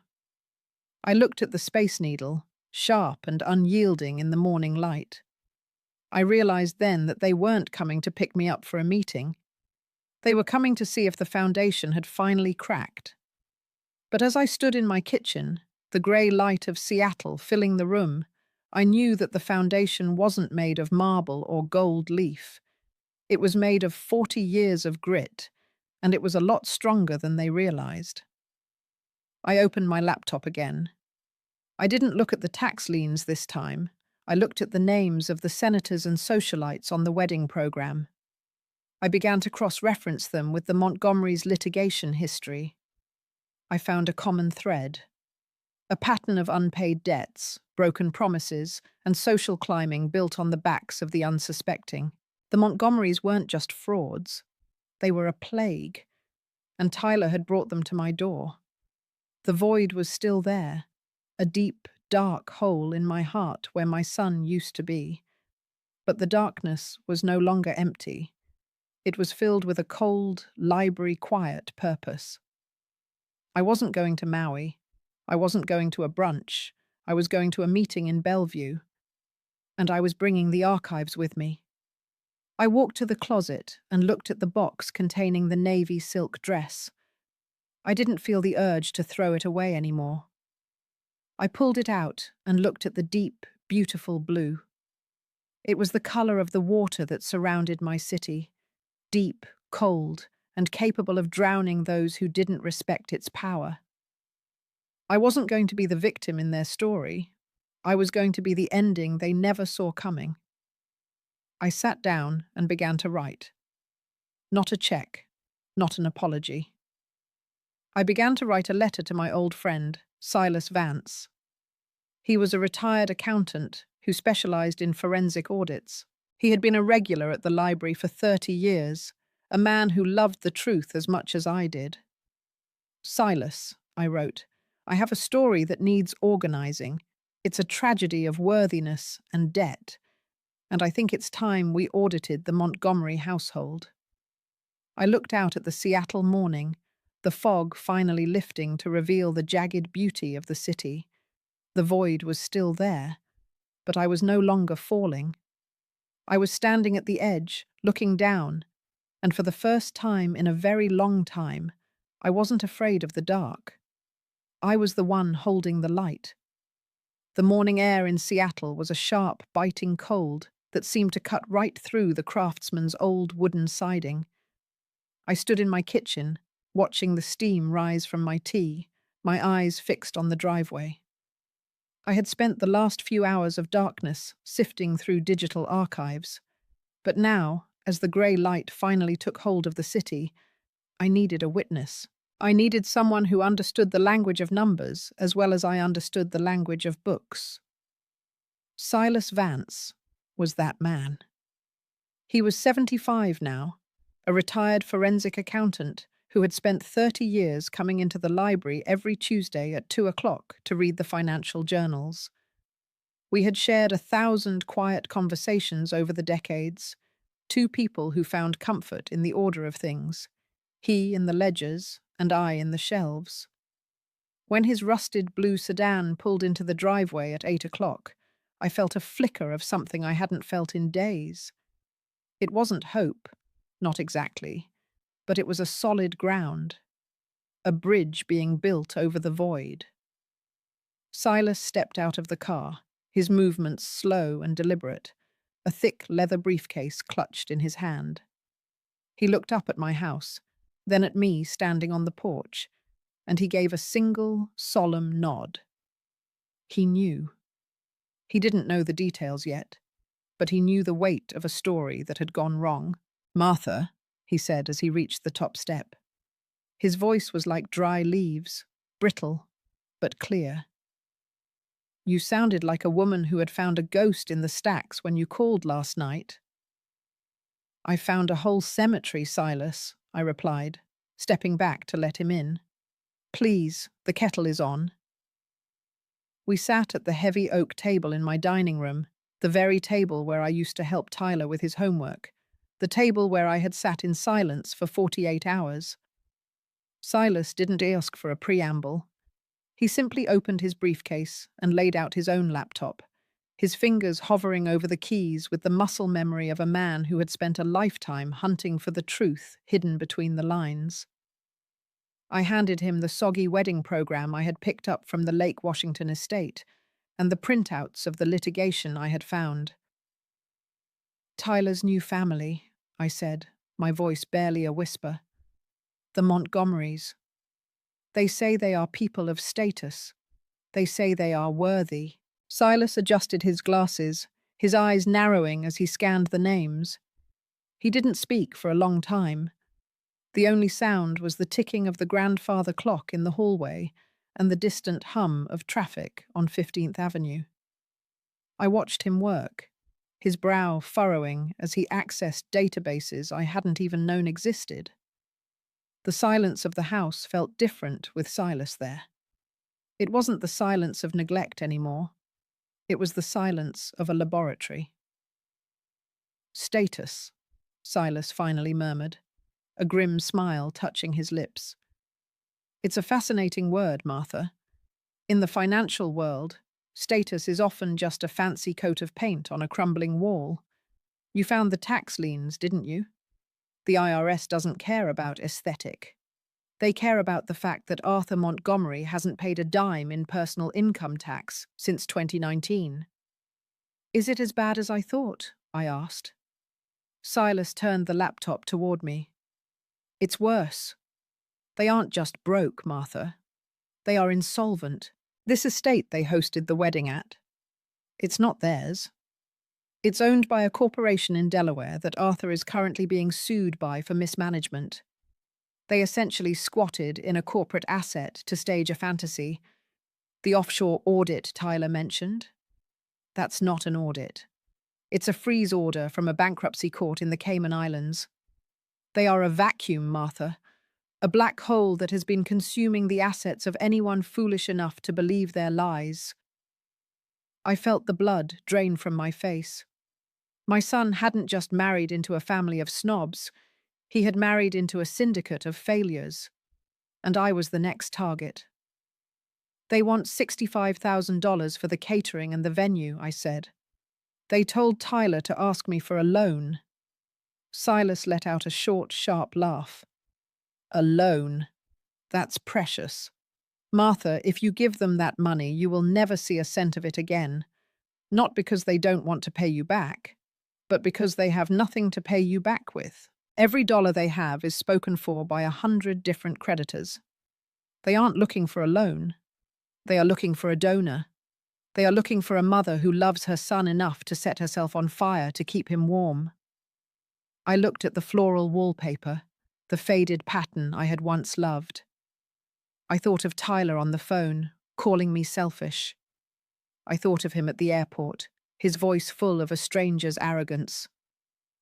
I looked at the Space Needle, sharp and unyielding in the morning light. I realized then that they weren't coming to pick me up for a meeting. They were coming to see if the foundation had finally cracked. But as I stood in my kitchen, the grey light of Seattle filling the room, I knew that the foundation wasn't made of marble or gold leaf. It was made of 40 years of grit, and it was a lot stronger than they realized. I opened my laptop again. I didn't look at the tax liens this time. I looked at the names of the senators and socialites on the wedding program. I began to cross-reference them with the Montgomerys' litigation history. I found a common thread. A pattern of unpaid debts, broken promises, and social climbing built on the backs of the unsuspecting. The Montgomerys weren't just frauds. They were a plague, and Tyler had brought them to my door. The void was still there, a deep, dark hole in my heart where my son used to be. But the darkness was no longer empty. It was filled with a cold, library quiet purpose. I wasn't going to Maui. I wasn't going to a brunch. I was going to a meeting in Bellevue. And I was bringing the archives with me. I walked to the closet and looked at the box containing the navy silk dress. I didn't feel the urge to throw it away anymore. I pulled it out and looked at the deep, beautiful blue. It was the color of the water that surrounded my city, deep, cold, and capable of drowning those who didn't respect its power. I wasn't going to be the victim in their story. I was going to be the ending they never saw coming. I sat down and began to write. Not a check, not an apology. I began to write a letter to my old friend, Silas Vance. He was a retired accountant who specialized in forensic audits. He had been a regular at the library for 30 years, a man who loved the truth as much as I did. Silas, I wrote, I have a story that needs organizing. It's a tragedy of worthiness and debt, and I think it's time we audited the Montgomery household. I looked out at the Seattle morning, the fog finally lifting to reveal the jagged beauty of the city. The void was still there, but I was no longer falling. I was standing at the edge, looking down, and for the first time in a very long time, I wasn't afraid of the dark. I was the one holding the light. The morning air in Seattle was a sharp, biting cold that seemed to cut right through the craftsman's old wooden siding. I stood in my kitchen, watching the steam rise from my tea, my eyes fixed on the driveway. I had spent the last few hours of darkness sifting through digital archives, but now, as the grey light finally took hold of the city, I needed a witness. I needed someone who understood the language of numbers as well as I understood the language of books. Silas Vance was that man. He was 75 now, a retired forensic accountant who had spent 30 years coming into the library every Tuesday at 2 o'clock to read the financial journals. We had shared 1,000 quiet conversations over the decades, two people who found comfort in the order of things, he in the ledgers and I in the shelves. When his rusted blue sedan pulled into the driveway at 8 o'clock, I felt a flicker of something I hadn't felt in days. It wasn't hope, not exactly, but it was a solid ground, a bridge being built over the void. Silas stepped out of the car, his movements slow and deliberate, a thick leather briefcase clutched in his hand. He looked up at my house, then at me standing on the porch, and he gave a single, solemn nod. He knew. He didn't know the details yet, but he knew the weight of a story that had gone wrong. "Martha," he said as he reached the top step. His voice was like dry leaves, brittle, but clear. "You sounded like a woman who had found a ghost in the stacks when you called last night." "I found a whole cemetery, Silas," I replied, stepping back to let him in. "Please, the kettle is on." We sat at the heavy oak table in my dining room, the very table where I used to help Tyler with his homework, the table where I had sat in silence for 48 hours. Silas didn't ask for a preamble. He simply opened his briefcase and laid out his own laptop, his fingers hovering over the keys with the muscle memory of a man who had spent a lifetime hunting for the truth hidden between the lines. I handed him the soggy wedding program I had picked up from the Lake Washington estate and the printouts of the litigation I had found. "Tyler's new family," I said, my voice barely a whisper. "The Montgomerys. They say they are people of status. They say they are worthy." Silas adjusted his glasses, his eyes narrowing as he scanned the names. He didn't speak for a long time. The only sound was the ticking of the grandfather clock in the hallway and the distant hum of traffic on 15th Avenue. I watched him work, his brow furrowing as he accessed databases I hadn't even known existed. The silence of the house felt different with Silas there. It wasn't the silence of neglect anymore. It was the silence of a laboratory. Status, Silas finally murmured, a grim smile touching his lips. It's a fascinating word, Martha. In the financial world, status is often just a fancy coat of paint on a crumbling wall. You found the tax liens, didn't you? The IRS doesn't care about aesthetic. They care about the fact that Arthur Montgomery hasn't paid a dime in personal income tax since 2019. Is it as bad as I thought? I asked. Silas turned the laptop toward me. It's worse. They aren't just broke, Martha. They are insolvent. This estate they hosted the wedding at, it's not theirs. It's owned by a corporation in Delaware that Arthur is currently being sued by for mismanagement. They essentially squatted in a corporate asset to stage a fantasy. The offshore audit Tyler mentioned? That's not an audit. It's a freeze order from a bankruptcy court in the Cayman Islands. They are a vacuum, Martha. A black hole that has been consuming the assets of anyone foolish enough to believe their lies. I felt the blood drain from my face. My son hadn't just married into a family of snobs. He had married into a syndicate of failures. And I was the next target. They want $65,000 for the catering and the venue, I said. They told Tyler to ask me for a loan. Silas let out a short, sharp laugh. A loan. That's precious. Martha, if you give them that money, you will never see a cent of it again. Not because they don't want to pay you back, but because they have nothing to pay you back with. Every dollar they have is spoken for by 100 different creditors. They aren't looking for a loan. They are looking for a donor. They are looking for a mother who loves her son enough to set herself on fire to keep him warm. I looked at the floral wallpaper, the faded pattern I had once loved. I thought of Tyler on the phone, calling me selfish. I thought of him at the airport, his voice full of a stranger's arrogance.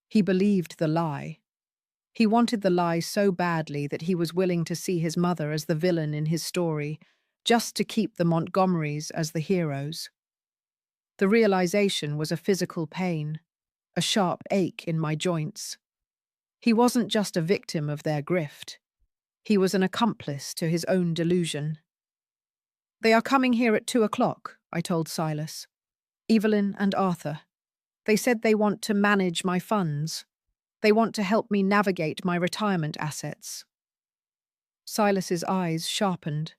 He believed the lie. He wanted the lie so badly that he was willing to see his mother as the villain in his story, just to keep the Montgomerys as the heroes. The realization was a physical pain, a sharp ache in my joints. He wasn't just a victim of their grift. He was an accomplice to his own delusion. They are coming here at 2:00, I told Silas. Evelyn and Arthur. They said they want to manage my funds. They want to help me navigate my retirement assets. Silas's eyes sharpened.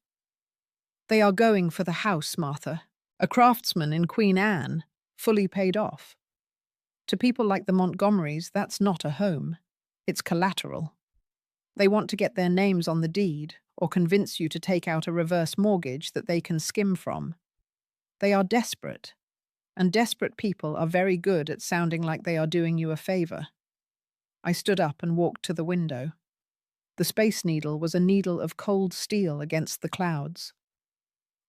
They are going for the house, Martha. A craftsman in Queen Anne, fully paid off. To people like the Montgomerys, that's not a home. It's collateral. They want to get their names on the deed or convince you to take out a reverse mortgage that they can skim from. They are desperate, and desperate people are very good at sounding like they are doing you a favor. I stood up and walked to the window. The Space Needle was a needle of cold steel against the clouds.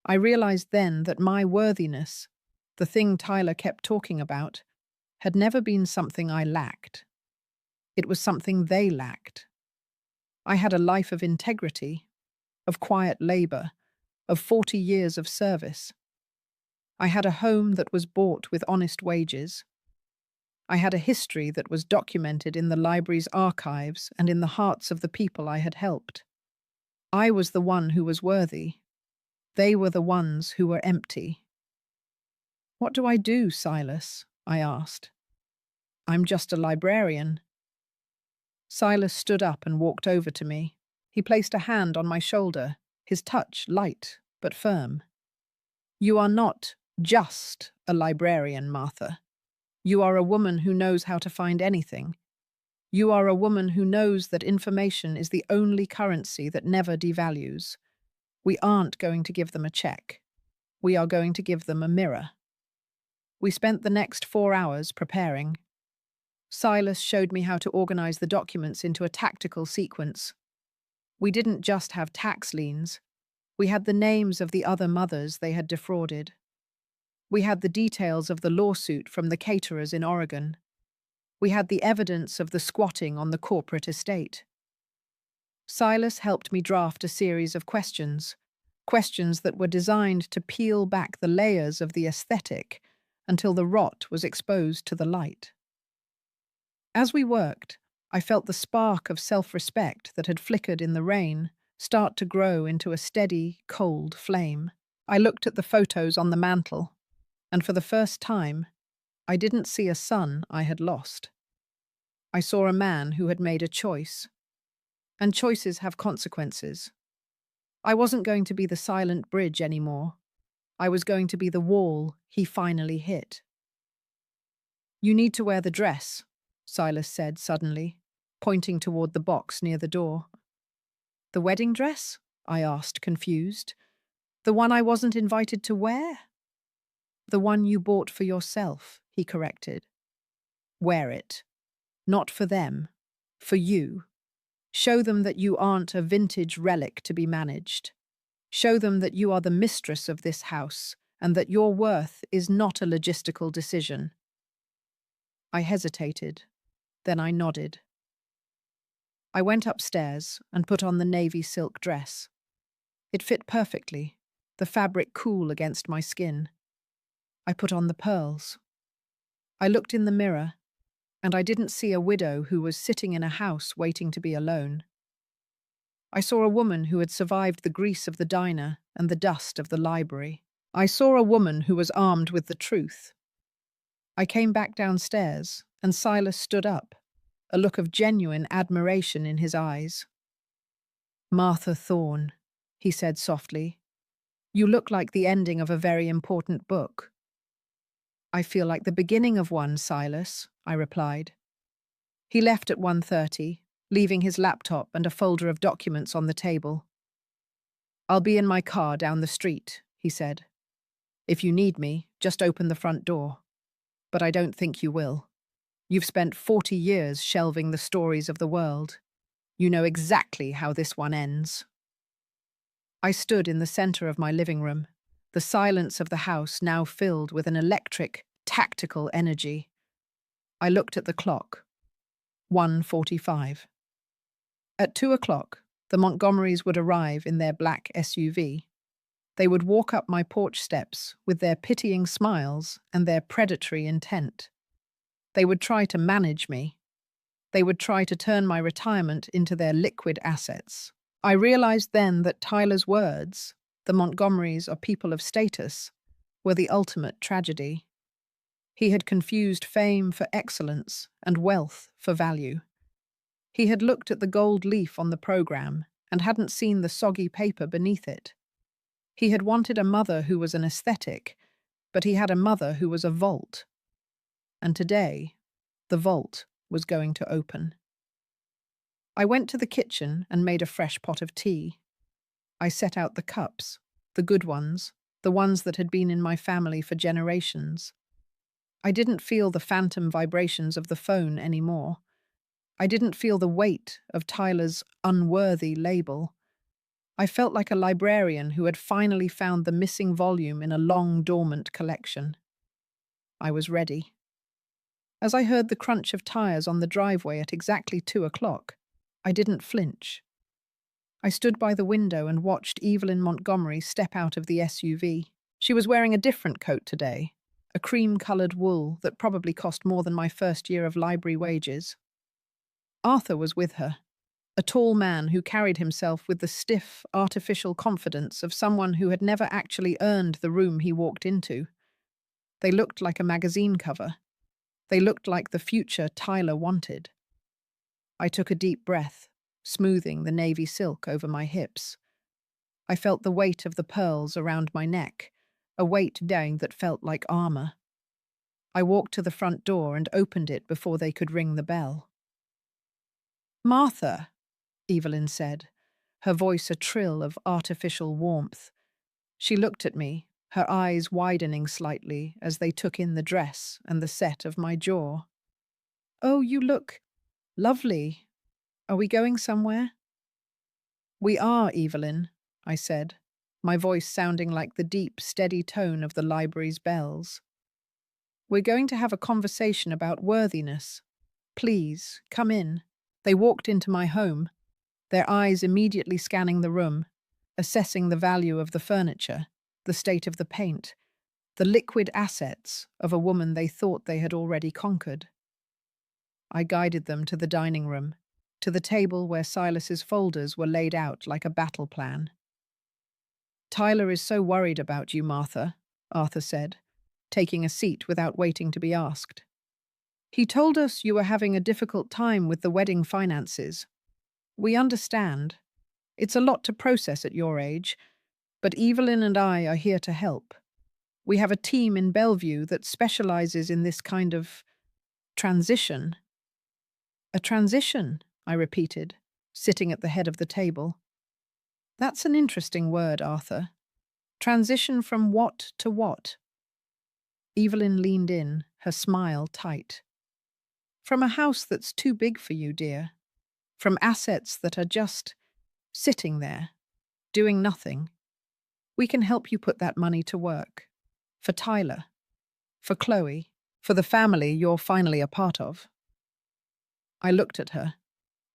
I realized then that my worthiness, the thing Tyler kept talking about, had never been something I lacked. It was something they lacked. I had a life of integrity, of quiet labor, of 40 years of service. I had a home that was bought with honest wages. I had a history that was documented in the library's archives and in the hearts of the people I had helped. I was the one who was worthy. They were the ones who were empty. What do I do, Silas? I asked. I'm just a librarian. Silas stood up and walked over to me. He placed a hand on my shoulder, his touch light but firm. You are not just a librarian, Martha. You are a woman who knows how to find anything. You are a woman who knows that information is the only currency that never devalues. We aren't going to give them a check. We are going to give them a mirror. We spent the next 4 hours preparing. Silas showed me how to organize the documents into a tactical sequence. We didn't just have tax liens. We had the names of the other mothers they had defrauded. We had the details of the lawsuit from the caterers in Oregon. We had the evidence of the squatting on the corporate estate. Silas helped me draft a series of questions, questions that were designed to peel back the layers of the aesthetic until the rot was exposed to the light. As we worked, I felt the spark of self-respect that had flickered in the rain start to grow into a steady, cold flame. I looked at the photos on the mantel, and for the first time, I didn't see a son I had lost. I saw a man who had made a choice. And choices have consequences. I wasn't going to be the silent bridge anymore. I was going to be the wall he finally hit. "You need to wear the dress," Silas said suddenly, pointing toward the box near the door. "The wedding dress?" I asked, confused. "The one I wasn't invited to wear?" "The one you bought for yourself," he corrected. "Wear it. Not for them. For you. Show them that you aren't a vintage relic to be managed. Show them that you are the mistress of this house and that your worth is not a logistical decision." I hesitated. Then I nodded. I went upstairs and put on the navy silk dress. It fit perfectly, the fabric cool against my skin. I put on the pearls. I looked in the mirror, and I didn't see a widow who was sitting in a house waiting to be alone. I saw a woman who had survived the grease of the diner and the dust of the library. I saw a woman who was armed with the truth. I came back downstairs, and Silas stood up, a look of genuine admiration in his eyes. "Martha Thorne," he said softly, "you look like the ending of a very important book." "I feel like the beginning of one, Silas," I replied. He left at 1:30, leaving his laptop and a folder of documents on the table. "I'll be in my car down the street," he said. "If you need me, just open the front door. But I don't think you will. You've spent 40 years shelving the stories of the world. You know exactly how this one ends." I stood in the center of my living room, the silence of the house now filled with an electric, tactical energy. I looked at the clock. 1:45. At 2 o'clock, the Montgomerys would arrive in their black SUV. They would walk up my porch steps with their pitying smiles and their predatory intent. They would try to manage me. They would try to turn my retirement into their liquid assets. I realized then that Tyler's words, "The Montgomerys are people of status," were the ultimate tragedy. He had confused fame for excellence and wealth for value. He had looked at the gold leaf on the program and hadn't seen the soggy paper beneath it. He had wanted a mother who was an aesthetic, but he had a mother who was a vault. And today, the vault was going to open. I went to the kitchen and made a fresh pot of tea. I set out the cups, the good ones, the ones that had been in my family for generations. I didn't feel the phantom vibrations of the phone anymore. I didn't feel the weight of Tyler's unworthy label. I felt like a librarian who had finally found the missing volume in a long dormant collection. I was ready. As I heard the crunch of tires on the driveway at exactly 2 o'clock, I didn't flinch. I stood by the window and watched Evelyn Montgomery step out of the SUV. She was wearing a different coat today, a cream-colored wool that probably cost more than my first year of library wages. Arthur was with her, a tall man who carried himself with the stiff, artificial confidence of someone who had never actually earned the room he walked into. They looked like a magazine cover. They looked like the future Tyler wanted. I took a deep breath, smoothing the navy silk over my hips. I felt the weight of the pearls around my neck, a weight down that felt like armor. I walked to the front door and opened it before they could ring the bell. "Martha," Evelyn said, her voice a trill of artificial warmth. She looked at me, her eyes widening slightly as they took in the dress and the set of my jaw. "Oh, you look lovely. Are we going somewhere?" "We are, Evelyn," I said, my voice sounding like the deep, steady tone of the library's bells. "We're going to have a conversation about worthiness. Please, come in." They walked into my home, their eyes immediately scanning the room, assessing the value of the furniture, the state of the paint, the liquid assets of a woman they thought they had already conquered. I guided them to the dining room, to the table where Silas's folders were laid out like a battle plan. "Tyler is so worried about you, Martha," Arthur said, taking a seat without waiting to be asked. "He told us you were having a difficult time with the wedding finances. We understand. It's a lot to process at your age, but Evelyn and I are here to help. We have a team in Bellevue that specializes in this kind of transition." "A transition," I repeated, sitting at the head of the table. "That's an interesting word, Arthur. Transition from what to what?" Evelyn leaned in, her smile tight. "From a house that's too big for you, dear. From assets that are just sitting there, doing nothing. We can help you put that money to work. For Tyler. For Chloe. For the family you're finally a part of." I looked at her,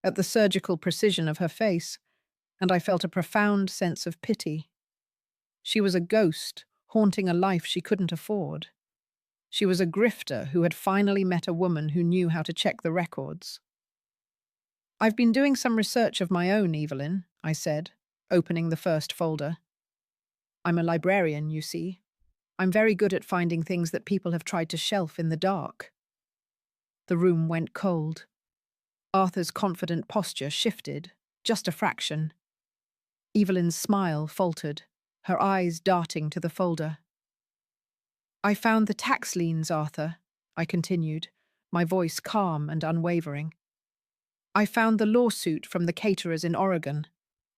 at the surgical precision of her face, and I felt a profound sense of pity. She was a ghost, haunting a life she couldn't afford. She was a grifter who had finally met a woman who knew how to check the records. "I've been doing some research of my own, Evelyn," I said, opening the first folder. "I'm a librarian, you see. I'm very good at finding things that people have tried to shelf in the dark." The room went cold. Arthur's confident posture shifted, just a fraction. Evelyn's smile faltered, her eyes darting to the folder. "I found the tax liens, Arthur," I continued, my voice calm and unwavering. "I found the lawsuit from the caterers in Oregon.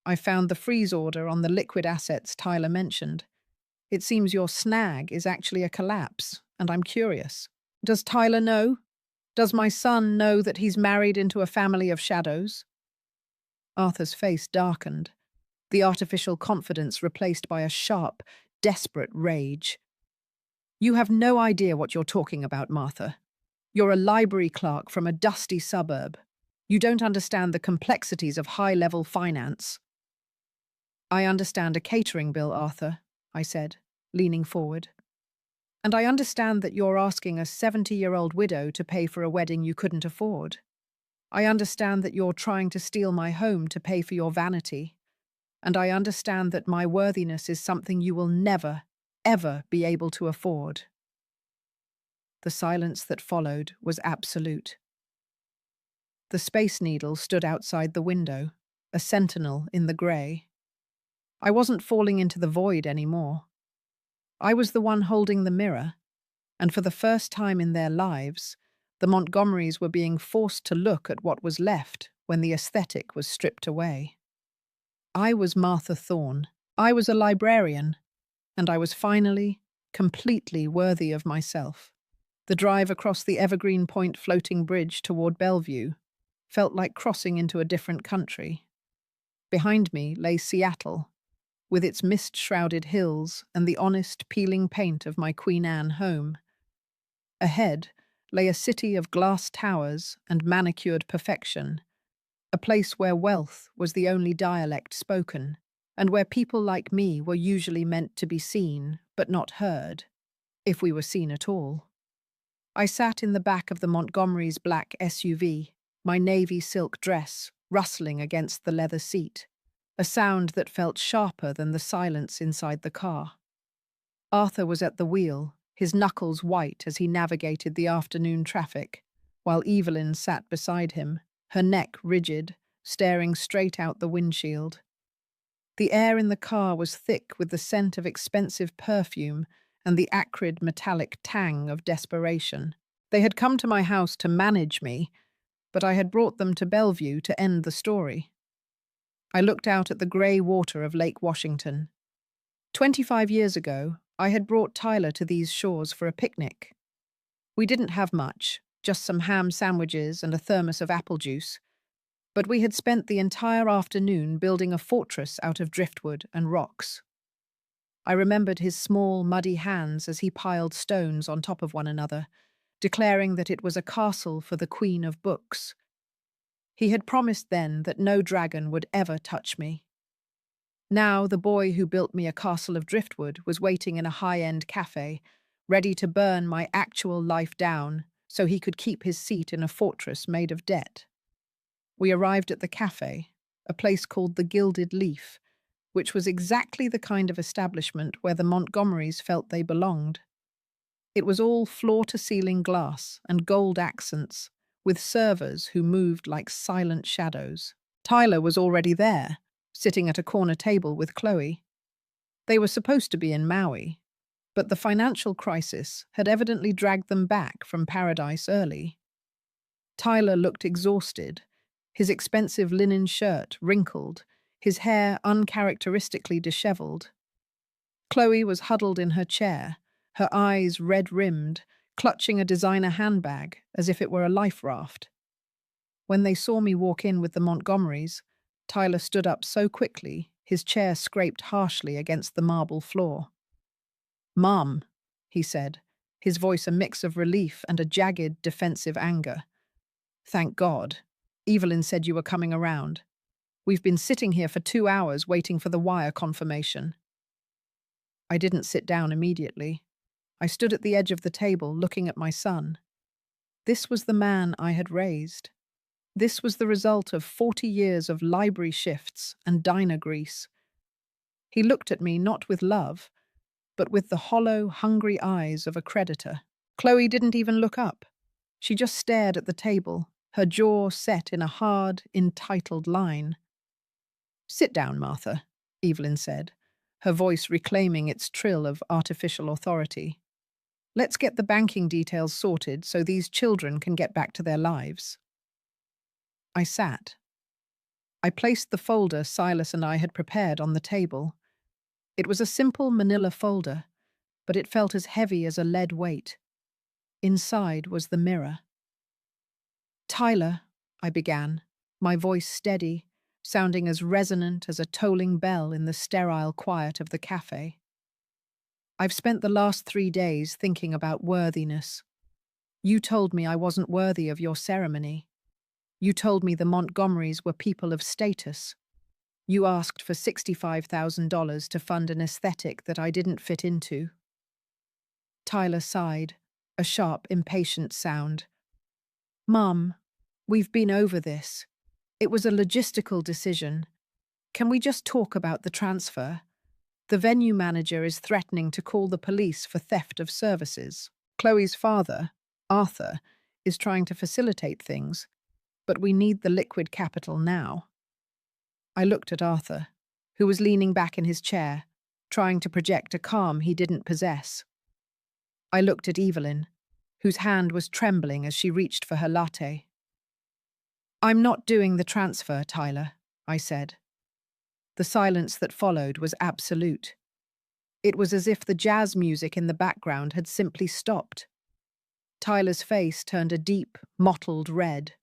I found the freeze order on the liquid assets Tyler mentioned. It seems your snag is actually a collapse, and I'm curious. Does Tyler know? Does my son know that he's married into a family of shadows?" Arthur's face darkened, the artificial confidence replaced by a sharp, desperate rage. "You have no idea what you're talking about, Martha. You're a library clerk from a dusty suburb. You don't understand the complexities of high-level finance." "I understand a catering bill, Arthur," I said, leaning forward. "And I understand that you're asking a 70-year-old widow to pay for a wedding you couldn't afford. I understand that you're trying to steal my home to pay for your vanity. And I understand that my worthiness is something you will never, ever be able to afford." The silence that followed was absolute. The Space Needle stood outside the window, a sentinel in the grey. I wasn't falling into the void anymore. I was the one holding the mirror, and for the first time in their lives, the Montgomerys were being forced to look at what was left when the aesthetic was stripped away. I was Martha Thorne. I was a librarian, and I was finally, completely worthy of myself. The drive across the Evergreen Point floating bridge toward Bellevue felt like crossing into a different country. Behind me lay Seattle, with its mist-shrouded hills and the honest, peeling paint of my Queen Anne home. Ahead lay a city of glass towers and manicured perfection, a place where wealth was the only dialect spoken, and where people like me were usually meant to be seen, but not heard, if we were seen at all. I sat in the back of the Montgomery's black SUV, my navy silk dress rustling against the leather seat, a sound that felt sharper than the silence inside the car. Arthur was at the wheel, his knuckles white as he navigated the afternoon traffic, while Evelyn sat beside him, her neck rigid, staring straight out the windshield. The air in the car was thick with the scent of expensive perfume and the acrid metallic tang of desperation. They had come to my house to manage me, but I had brought them to Bellevue to end the story. I looked out at the grey water of Lake Washington. 25 years ago, I had brought Tyler to these shores for a picnic. We didn't have much, just some ham sandwiches and a thermos of apple juice, but we had spent the entire afternoon building a fortress out of driftwood and rocks. I remembered his small, muddy hands as he piled stones on top of one another, declaring that it was a castle for the Queen of Books. He had promised then that no dragon would ever touch me. Now the boy who built me a castle of driftwood was waiting in a high-end cafe, ready to burn my actual life down so he could keep his seat in a fortress made of debt. We arrived at the cafe, a place called the Gilded Leaf, which was exactly the kind of establishment where the Montgomerys felt they belonged. It was all floor-to-ceiling glass and gold accents, with servers who moved like silent shadows. Tyler was already there, sitting at a corner table with Chloe. They were supposed to be in Maui, but the financial crisis had evidently dragged them back from paradise early. Tyler looked exhausted, his expensive linen shirt wrinkled, his hair uncharacteristically disheveled. Chloe was huddled in her chair, her eyes red-rimmed, clutching a designer handbag as if it were a life raft. When they saw me walk in with the Montgomerys, Tyler stood up so quickly, his chair scraped harshly against the marble floor. "Mom," he said, his voice a mix of relief and a jagged, defensive anger. "Thank God. Evelyn said you were coming around. We've been sitting here for 2 hours waiting for the wire confirmation." I didn't sit down immediately. I stood at the edge of the table looking at my son. This was the man I had raised. This was the result of 40 years of library shifts and diner grease. He looked at me not with love, but with the hollow, hungry eyes of a creditor. Chloe didn't even look up. She just stared at the table, her jaw set in a hard, entitled line. "Sit down, Martha," Evelyn said, her voice reclaiming its trill of artificial authority. "Let's get the banking details sorted so these children can get back to their lives." I sat. I placed the folder Silas and I had prepared on the table. It was a simple manila folder, but it felt as heavy as a lead weight. Inside was the mirror. "Tyler," I began, my voice steady, sounding as resonant as a tolling bell in the sterile quiet of the cafe. "I've spent the last 3 days thinking about worthiness. You told me I wasn't worthy of your ceremony. You told me the Montgomerys were people of status. You asked for $65,000 to fund an aesthetic that I didn't fit into." Tyler sighed, a sharp, impatient sound. "Mum, we've been over this. It was a logistical decision. Can we just talk about the transfer? The venue manager is threatening to call the police for theft of services. Chloe's father, Arthur, is trying to facilitate things, but we need the liquid capital now." I looked at Arthur, who was leaning back in his chair, trying to project a calm he didn't possess. I looked at Evelyn, whose hand was trembling as she reached for her latte. "I'm not doing the transfer, Tyler," I said. The silence that followed was absolute. It was as if the jazz music in the background had simply stopped. Tyler's face turned a deep, mottled red.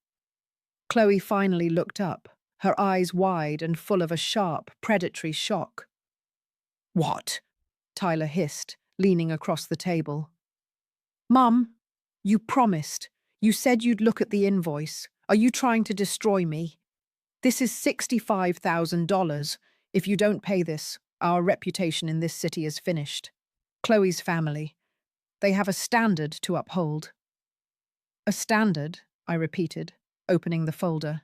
Chloe finally looked up, her eyes wide and full of a sharp, predatory shock. "What?" Tyler hissed, leaning across the table. "Mum, you promised. You said you'd look at the invoice. Are you trying to destroy me? This is $65,000. If you don't pay this, our reputation in this city is finished. Chloe's family. They have a standard to uphold." "A standard," I repeated, opening the folder.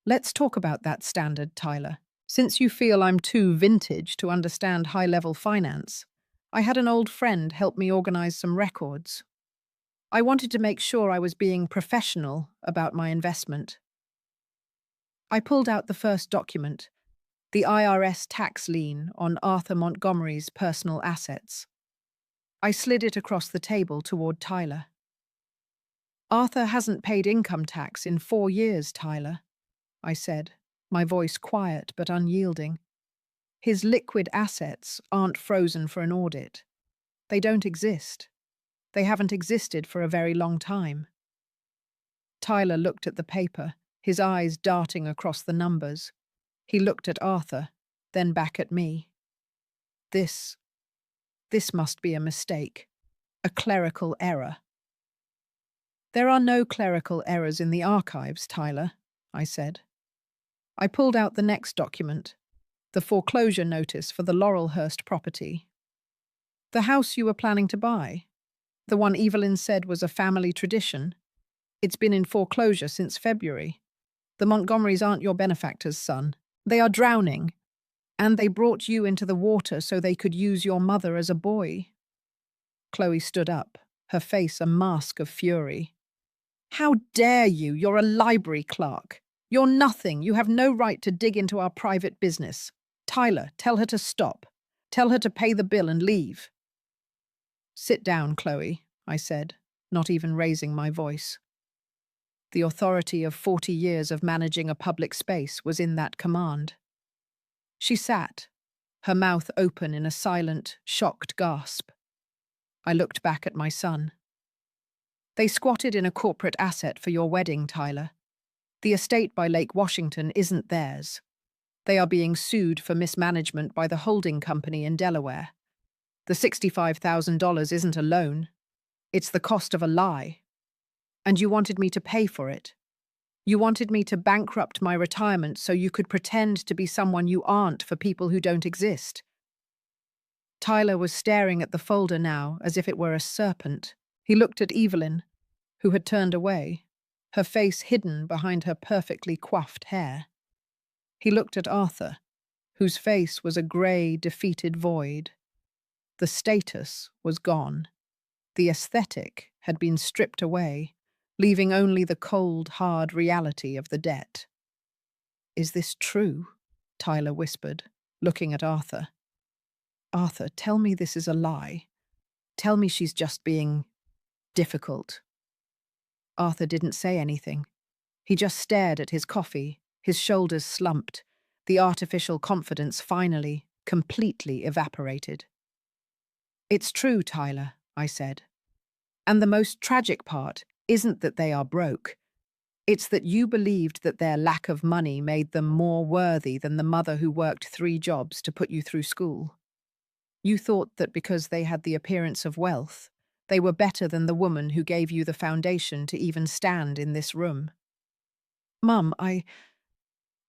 "Let's talk about that standard, Tyler. Since you feel I'm too vintage to understand high-level finance, I had an old friend help me organize some records. I wanted to make sure I was being professional about my investment." I pulled out the first document, the IRS tax lien on Arthur Montgomery's personal assets. I slid it across the table toward Tyler. "Arthur hasn't paid income tax in 4 years, Tyler," I said, my voice quiet but unyielding. "His liquid assets aren't frozen for an audit. They don't exist. They haven't existed for a very long time." Tyler looked at the paper, his eyes darting across the numbers. He looked at Arthur, then back at me. This must be a mistake, a clerical error." "There are no clerical errors in the archives, Tyler," I said. I pulled out the next document, the foreclosure notice for the Laurelhurst property. The house you were planning to buy, the one Evelyn said was a family tradition. It's been in foreclosure since February. The Montgomerys aren't your benefactors, son. They are drowning. And they brought you into the water so they could use your mother as a buoy. Chloe stood up, her face a mask of fury. How dare you? You're a library clerk. You're nothing. You have no right to dig into our private business. Tyler, tell her to stop. Tell her to pay the bill and leave. Sit down, Chloe, I said, not even raising my voice. The authority of 40 years of managing a public space was in that command. She sat, her mouth open in a silent, shocked gasp. I looked back at my son. They squatted in a corporate asset for your wedding, Tyler. The estate by Lake Washington isn't theirs. They are being sued for mismanagement by the holding company in Delaware. The $65,000 isn't a loan. It's the cost of a lie. And you wanted me to pay for it. You wanted me to bankrupt my retirement so you could pretend to be someone you aren't for people who don't exist. Tyler was staring at the folder now as if it were a serpent. He looked at Evelyn, who had turned away, her face hidden behind her perfectly coiffed hair. He looked at Arthur, whose face was a grey, defeated void. The status was gone. The aesthetic had been stripped away, leaving only the cold, hard reality of the debt. "Is this true?" Tyler whispered, looking at Arthur. "Arthur, tell me this is a lie. Tell me she's just being difficult." Arthur didn't say anything. He just stared at his coffee, his shoulders slumped, the artificial confidence finally, completely evaporated. "It's true, Tyler," I said. "And the most tragic part isn't that they are broke. It's that you believed that their lack of money made them more worthy than the mother who worked 3 jobs to put you through school. You thought that because they had the appearance of wealth, they were better than the woman who gave you the foundation to even stand in this room." "Mum, I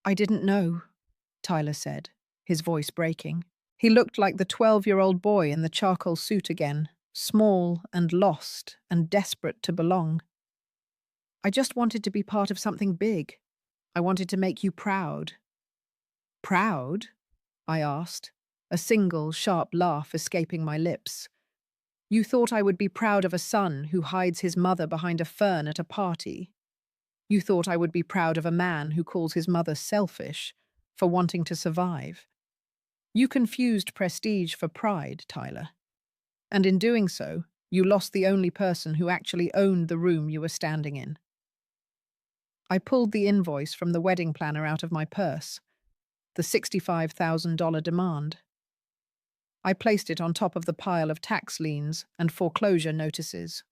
didn't know," Tyler said, his voice breaking. He looked like the 12-year-old boy in the charcoal suit again, small and lost and desperate to belong. "I just wanted to be part of something big. I wanted to make you proud." "Proud?" I asked, a single, sharp laugh escaping my lips. "You thought I would be proud of a son who hides his mother behind a fern at a party. You thought I would be proud of a man who calls his mother selfish for wanting to survive. You confused prestige for pride, Tyler. And in doing so, you lost the only person who actually owned the room you were standing in." I pulled the invoice from the wedding planner out of my purse, the $65,000 demand. I placed it on top of the pile of tax liens and foreclosure notices.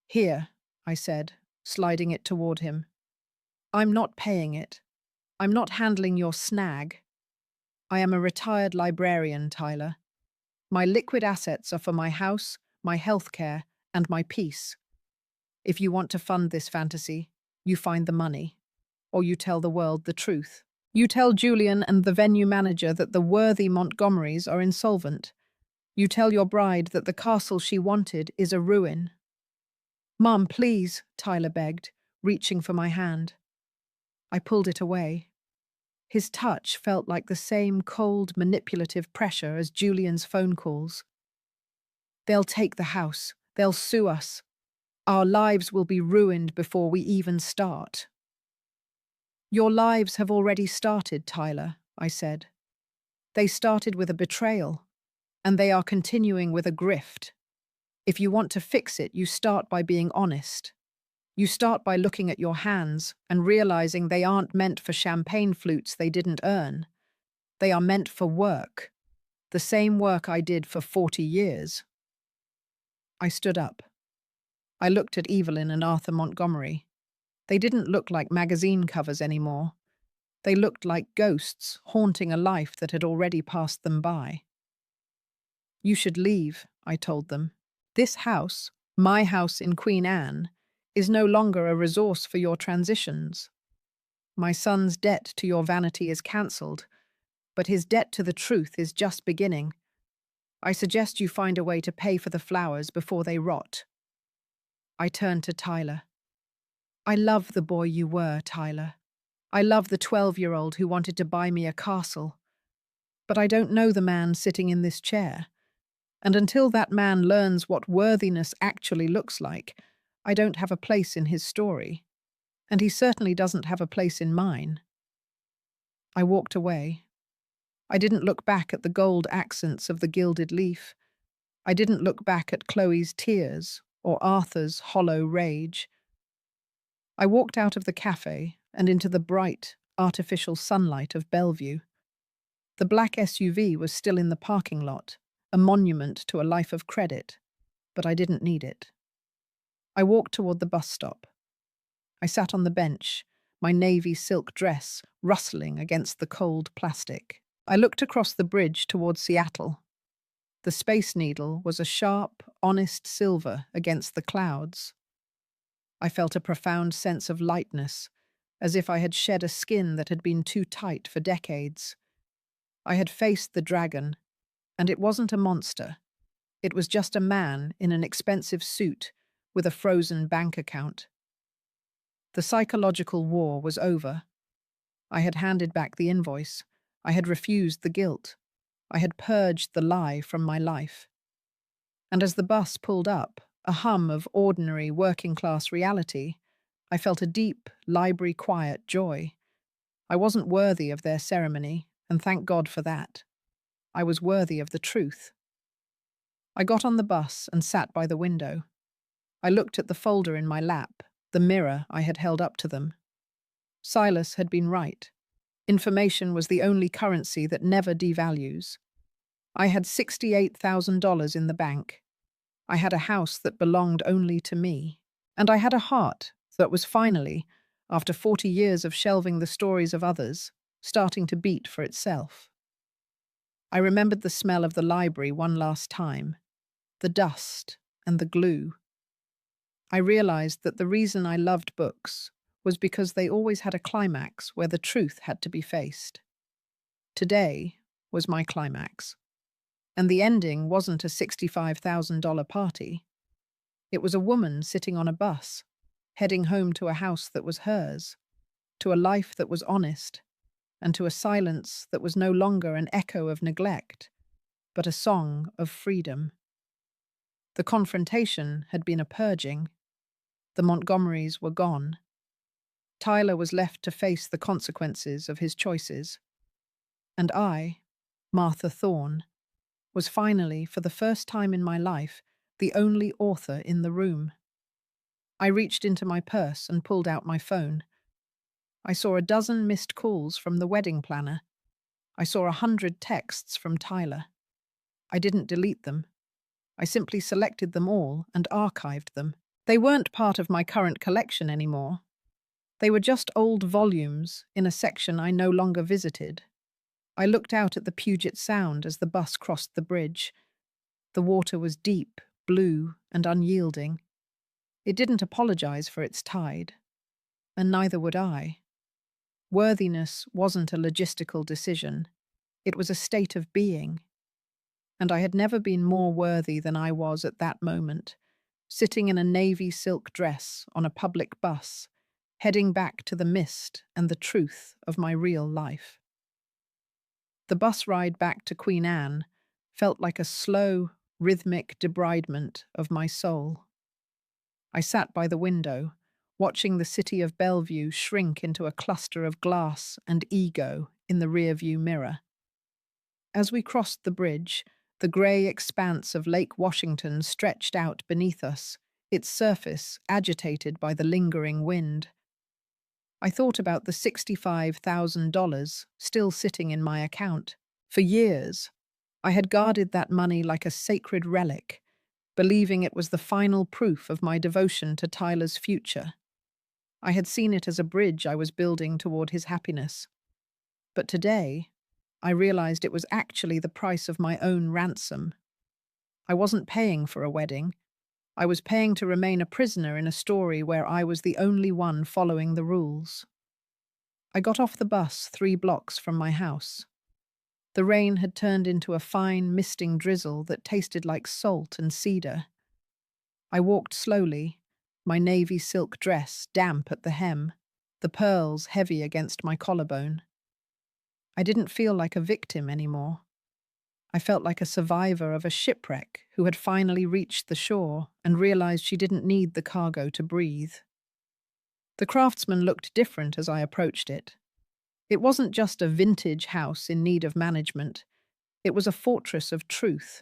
"Here," I said, sliding it toward him. "I'm not paying it. I'm not handling your snag. I am a retired librarian, Tyler. My liquid assets are for my house, my healthcare, and my peace. If you want to fund this fantasy, you find the money, or you tell the world the truth. You tell Julian and the venue manager that the worthy Montgomerys are insolvent. You tell your bride that the castle she wanted is a ruin." "Mum, please," Tyler begged, reaching for my hand. I pulled it away. His touch felt like the same cold, manipulative pressure as Julian's phone calls. "They'll take the house. They'll sue us. Our lives will be ruined before we even start." "Your lives have already started, Tyler," I said. "They started with a betrayal, and they are continuing with a grift. If you want to fix it, you start by being honest. You start by looking at your hands and realizing they aren't meant for champagne flutes they didn't earn. They are meant for work, the same work I did for 40 years. I stood up. I looked at Evelyn and Arthur Montgomery. They didn't look like magazine covers anymore. They looked like ghosts haunting a life that had already passed them by. "You should leave," I told them. "This house, my house in Queen Anne, is no longer a resource for your transitions." My son's debt to your vanity is cancelled, but his debt to the truth is just beginning. I suggest you find a way to pay for the flowers before they rot." I turned to Tyler. "I love the boy you were, Tyler. I love the 12-year-old who wanted to buy me a castle. But I don't know the man sitting in this chair. And until that man learns what worthiness actually looks like, I don't have a place in his story. And he certainly doesn't have a place in mine." I walked away. I didn't look back at the gold accents of the gilded leaf. I didn't look back at Chloe's tears or Arthur's hollow rage. I walked out of the cafe and into the bright, artificial sunlight of Bellevue. The black SUV was still in the parking lot, a monument to a life of credit, but I didn't need it. I walked toward the bus stop. I sat on the bench, my navy silk dress rustling against the cold plastic. I looked across the bridge toward Seattle. The Space Needle was a sharp, honest silver against the clouds. I felt a profound sense of lightness, as if I had shed a skin that had been too tight for decades. I had faced the dragon, and it wasn't a monster. It was just a man in an expensive suit with a frozen bank account. The psychological war was over. I had handed back the invoice. I had refused the guilt. I had purged the lie from my life. And as the bus pulled up, a hum of ordinary working-class reality, I felt a deep, library-quiet joy. I wasn't worthy of their ceremony, and thank God for that. I was worthy of the truth. I got on the bus and sat by the window. I looked at the folder in my lap, the mirror I had held up to them. Silas had been right. Information was the only currency that never devalues. I had $68,000 in the bank. I had a house that belonged only to me. And I had a heart that was finally, after 40 years of shelving the stories of others, starting to beat for itself. I remembered the smell of the library one last time, the dust and the glue. I realized that the reason I loved books was because they always had a climax where the truth had to be faced. Today was my climax. And the ending wasn't a $65,000 party. It was a woman sitting on a bus, heading home to a house that was hers, to a life that was honest, and to a silence that was no longer an echo of neglect, but a song of freedom. The confrontation had been a purging. The Montgomerys were gone. Tyler was left to face the consequences of his choices. And I, Martha Thorne, was finally, for the first time in my life, the only author in the room. I reached into my purse and pulled out my phone. I saw a dozen missed calls from the wedding planner. I saw 100 texts from Tyler. I didn't delete them. I simply selected them all and archived them. They weren't part of my current collection anymore. They were just old volumes in a section I no longer visited. I looked out at the Puget Sound as the bus crossed the bridge. The water was deep, blue, and unyielding. It didn't apologize for its tide, and neither would I. Worthiness wasn't a logistical decision. It was a state of being. And I had never been more worthy than I was at that moment, sitting in a navy silk dress on a public bus, heading back to the mist and the truth of my real life. The bus ride back to Queen Anne felt like a slow, rhythmic debridement of my soul. I sat by the window, watching the city of Bellevue shrink into a cluster of glass and ego in the rearview mirror. As we crossed the bridge, the grey expanse of Lake Washington stretched out beneath us, its surface agitated by the lingering wind. I thought about the $65,000 still sitting in my account. For years, I had guarded that money like a sacred relic, believing it was the final proof of my devotion to Tyler's future. I had seen it as a bridge I was building toward his happiness. But today, I realized it was actually the price of my own ransom. I wasn't paying for a wedding. I was paying to remain a prisoner in a story where I was the only one following the rules. I got off the bus 3 blocks from my house. The rain had turned into a fine, misting drizzle that tasted like salt and cedar. I walked slowly, my navy silk dress damp at the hem, the pearls heavy against my collarbone. I didn't feel like a victim anymore. I felt like a survivor of a shipwreck who had finally reached the shore and realized she didn't need the cargo to breathe. The craftsman looked different as I approached it. It wasn't just a vintage house in need of management. It was a fortress of truth.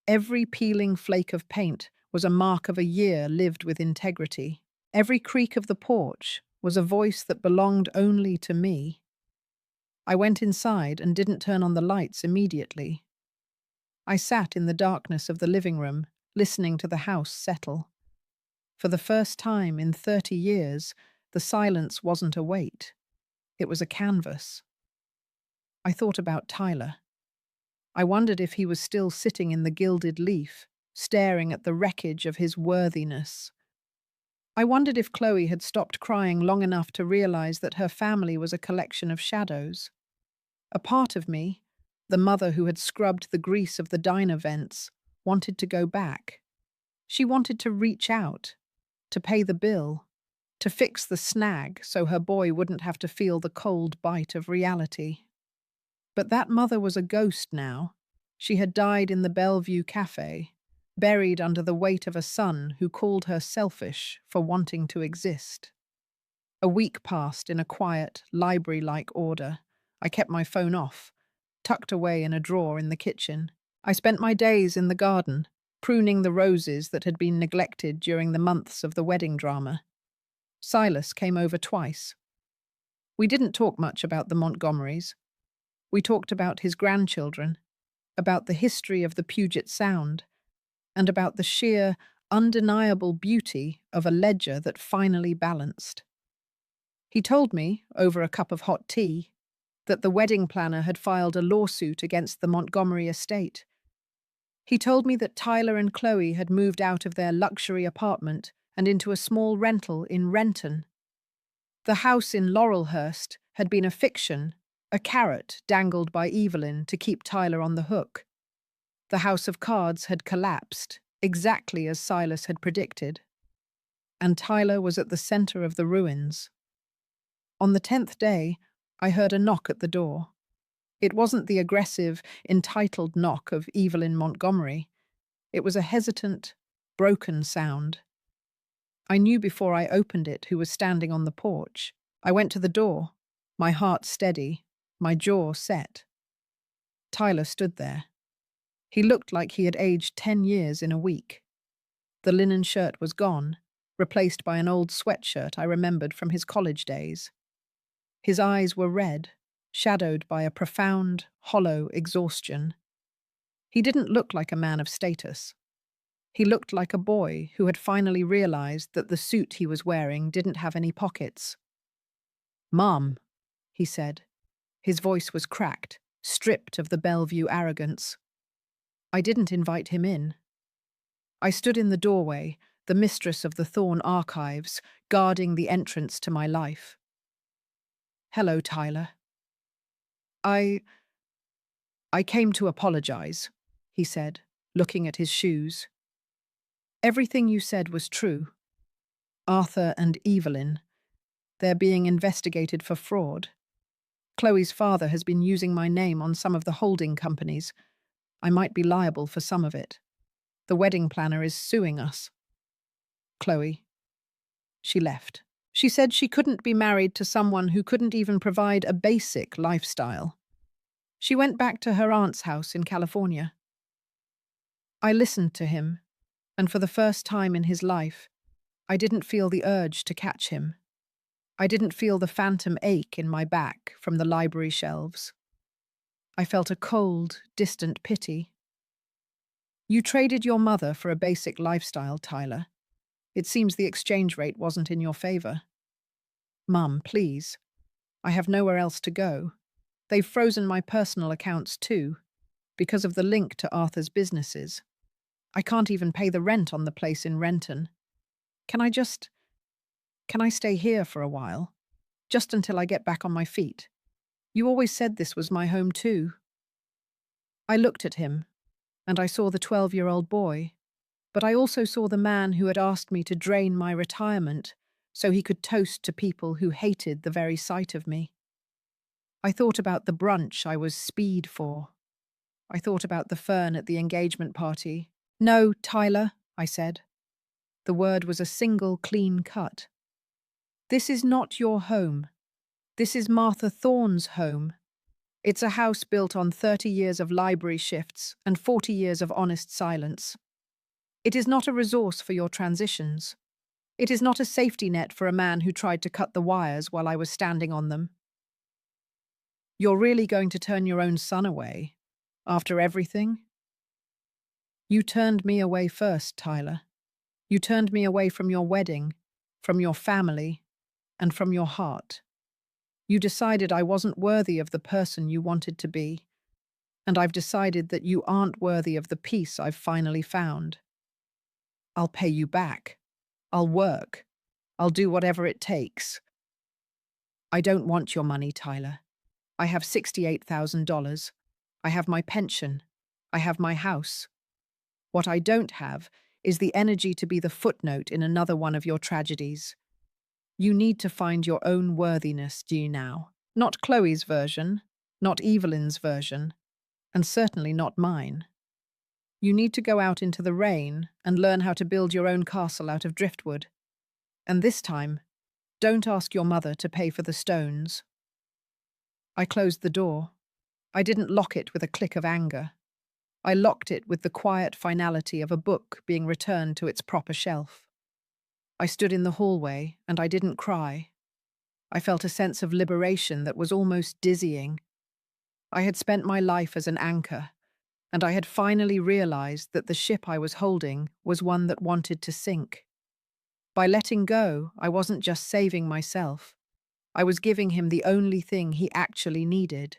Every peeling flake of paint was a mark of a year lived with integrity. Every creak of the porch was a voice that belonged only to me. I went inside and didn't turn on the lights immediately. I sat in the darkness of the living room, listening to the house settle. For the first time in 30 years, the silence wasn't a weight. It was a canvas. I thought about Tyler. I wondered if he was still sitting in the gilded leaf, staring at the wreckage of his worthiness. I wondered if Chloe had stopped crying long enough to realize that her family was a collection of shadows. A part of me, the mother who had scrubbed the grease of the diner vents, wanted to go back. She wanted to reach out, to pay the bill, to fix the snag so her boy wouldn't have to feel the cold bite of reality. But that mother was a ghost now. She had died in the Bellevue Cafe, buried under the weight of a son who called her selfish for wanting to exist. A week passed in a quiet, library-like order. I kept my phone off, tucked away in a drawer in the kitchen. I spent my days in the garden, pruning the roses that had been neglected during the months of the wedding drama. Silas came over twice. We didn't talk much about the Montgomerys. We talked about his grandchildren, about the history of the Puget Sound, and about the sheer, undeniable beauty of a ledger that finally balanced. He told me, over a cup of hot tea, that the wedding planner had filed a lawsuit against the Montgomery estate. He told me that Tyler and Chloe had moved out of their luxury apartment and into a small rental in Renton. The house in Laurelhurst had been a fiction, a carrot dangled by Evelyn to keep Tyler on the hook. The house of cards had collapsed, exactly as Silas had predicted. And Tyler was at the center of the ruins. On the 10th day, I heard a knock at the door. It wasn't the aggressive, entitled knock of Evelyn Montgomery. It was a hesitant, broken sound. I knew before I opened it who was standing on the porch. I went to the door, my heart steady, my jaw set. Tyler stood there. He looked like he had aged 10 years in a week. The linen shirt was gone, replaced by an old sweatshirt I remembered from his college days. His eyes were red, shadowed by a profound, hollow exhaustion. He didn't look like a man of status. He looked like a boy who had finally realized that the suit he was wearing didn't have any pockets. "Mom," he said. His voice was cracked, stripped of the Bellevue arrogance. I didn't invite him in. I stood in the doorway, the mistress of the Thorn archives, guarding the entrance to my life. "Hello, Tyler." I came to apologize," he said, looking at his shoes. "Everything you said was true. Arthur and Evelyn, they're being investigated for fraud. Chloe's father has been using my name on some of the holding companies. I might be liable for some of it. The wedding planner is suing us." Chloe. She left. She said she couldn't be married to someone who couldn't even provide a basic lifestyle. She went back to her aunt's house in California. I listened to him, and for the first time in his life, I didn't feel the urge to catch him. I didn't feel the phantom ache in my back from the library shelves. I felt a cold, distant pity. "You traded your mother for a basic lifestyle, Tyler. It seems the exchange rate wasn't in your favor." "Mum, please. I have nowhere else to go. They've frozen my personal accounts too, because of the link to Arthur's businesses. I can't even pay the rent on the place in Renton. Can I stay here for a while?" just until I get back on my feet. You always said this was my home too." I looked at him, and I saw the 12-year-old boy, but I also saw the man who had asked me to drain my retirement so he could toast to people who hated the very sight of me. I thought about the brunch I was speed for. I thought about the fern at the engagement party. "No, Tyler," I said. The word was a single clean cut. "This is not your home. This is Martha Thorne's home. It's a house built on 30 years of library shifts and 40 years of honest silence. It is not a resource for your transitions. It is not a safety net for a man who tried to cut the wires while I was standing on them." "You're really going to turn your own son away? After everything?" "You turned me away first, Tyler. You turned me away from your wedding, from your family, and from your heart. You decided I wasn't worthy of the person you wanted to be, and I've decided that you aren't worthy of the peace I've finally found. I'll pay you back. I'll work. I'll do whatever it takes." "I don't want your money, Tyler. I have $68,000. I have my pension. I have my house. What I don't have is the energy to be the footnote in another one of your tragedies. You need to find your own worthiness, do you now? Not Chloe's version, not Evelyn's version, and certainly not mine. You need to go out into the rain and learn how to build your own castle out of driftwood. And this time, don't ask your mother to pay for the stones." I closed the door. I didn't lock it with a click of anger. I locked it with the quiet finality of a book being returned to its proper shelf. I stood in the hallway, and I didn't cry. I felt a sense of liberation that was almost dizzying. I had spent my life as an anchor, and I had finally realized that the ship I was holding was one that wanted to sink. By letting go, I wasn't just saving myself. I was giving him the only thing he actually needed,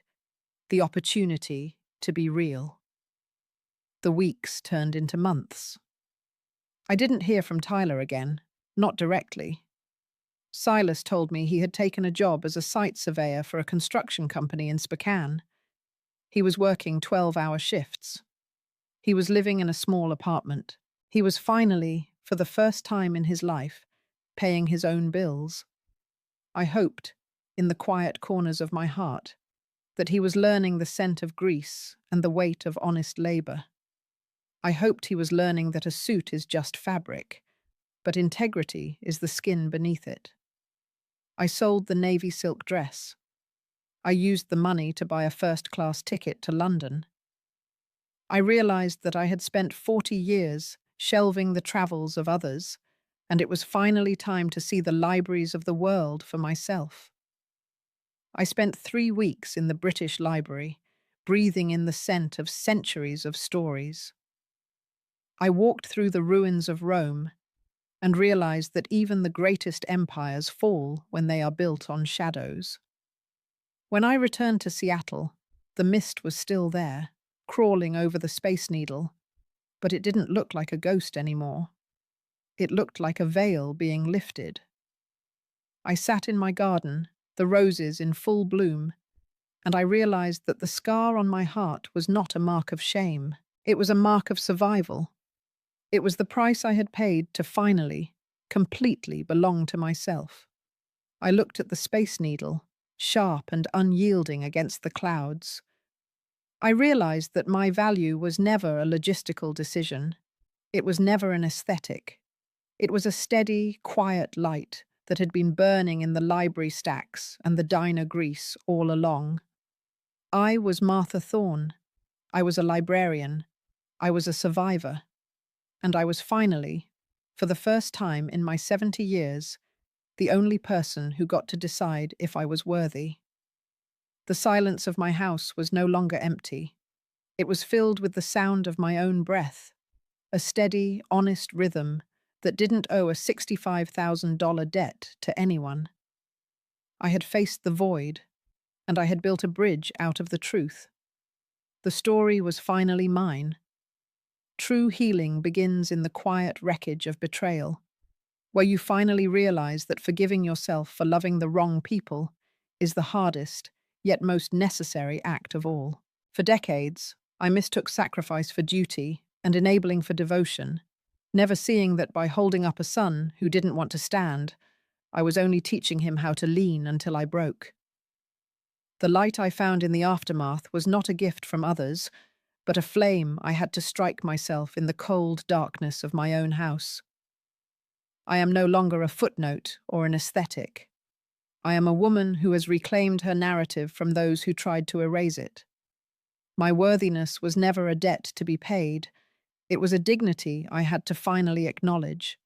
the opportunity to be real. The weeks turned into months. I didn't hear from Tyler again, not directly. Silas told me he had taken a job as a site surveyor for a construction company in Spokane. He was working 12-hour shifts. He was living in a small apartment. He was finally, for the first time in his life, paying his own bills. I hoped, in the quiet corners of my heart, that he was learning the scent of grease and the weight of honest labor. I hoped he was learning that a suit is just fabric, but integrity is the skin beneath it. I sold the navy silk dress. I used the money to buy a first-class ticket to London. I realized that I had spent 40 years shelving the travels of others, and it was finally time to see the libraries of the world for myself. I spent 3 weeks in the British Library, breathing in the scent of centuries of stories. I walked through the ruins of Rome and realized that even the greatest empires fall when they are built on shadows. When I returned to Seattle, the mist was still there, crawling over the Space Needle, but it didn't look like a ghost anymore. It looked like a veil being lifted. I sat in my garden, the roses in full bloom, and I realized that the scar on my heart was not a mark of shame. It was a mark of survival. It was the price I had paid to finally, completely belong to myself. I looked at the Space Needle, sharp and unyielding against the clouds. I realized that my value was never a logistical decision. It was never an aesthetic. It was a steady, quiet light that had been burning in the library stacks and the diner grease all along. I was Martha Thorne. I was a librarian. I was a survivor. And I was finally, for the first time in my 70 years, the only person who got to decide if I was worthy. The silence of my house was no longer empty. It was filled with the sound of my own breath, a steady, honest rhythm that didn't owe a $65,000 debt to anyone. I had faced the void, and I had built a bridge out of the truth. The story was finally mine. True healing begins in the quiet wreckage of betrayal. where you finally realize that forgiving yourself for loving the wrong people is the hardest, yet most necessary act of all. For decades, I mistook sacrifice for duty and enabling for devotion, never seeing that by holding up a son who didn't want to stand, I was only teaching him how to lean until I broke. The light I found in the aftermath was not a gift from others, but a flame I had to strike myself in the cold darkness of my own house. I am no longer a footnote or an aesthetic. I am a woman who has reclaimed her narrative from those who tried to erase it. My worthiness was never a debt to be paid. It was a dignity I had to finally acknowledge.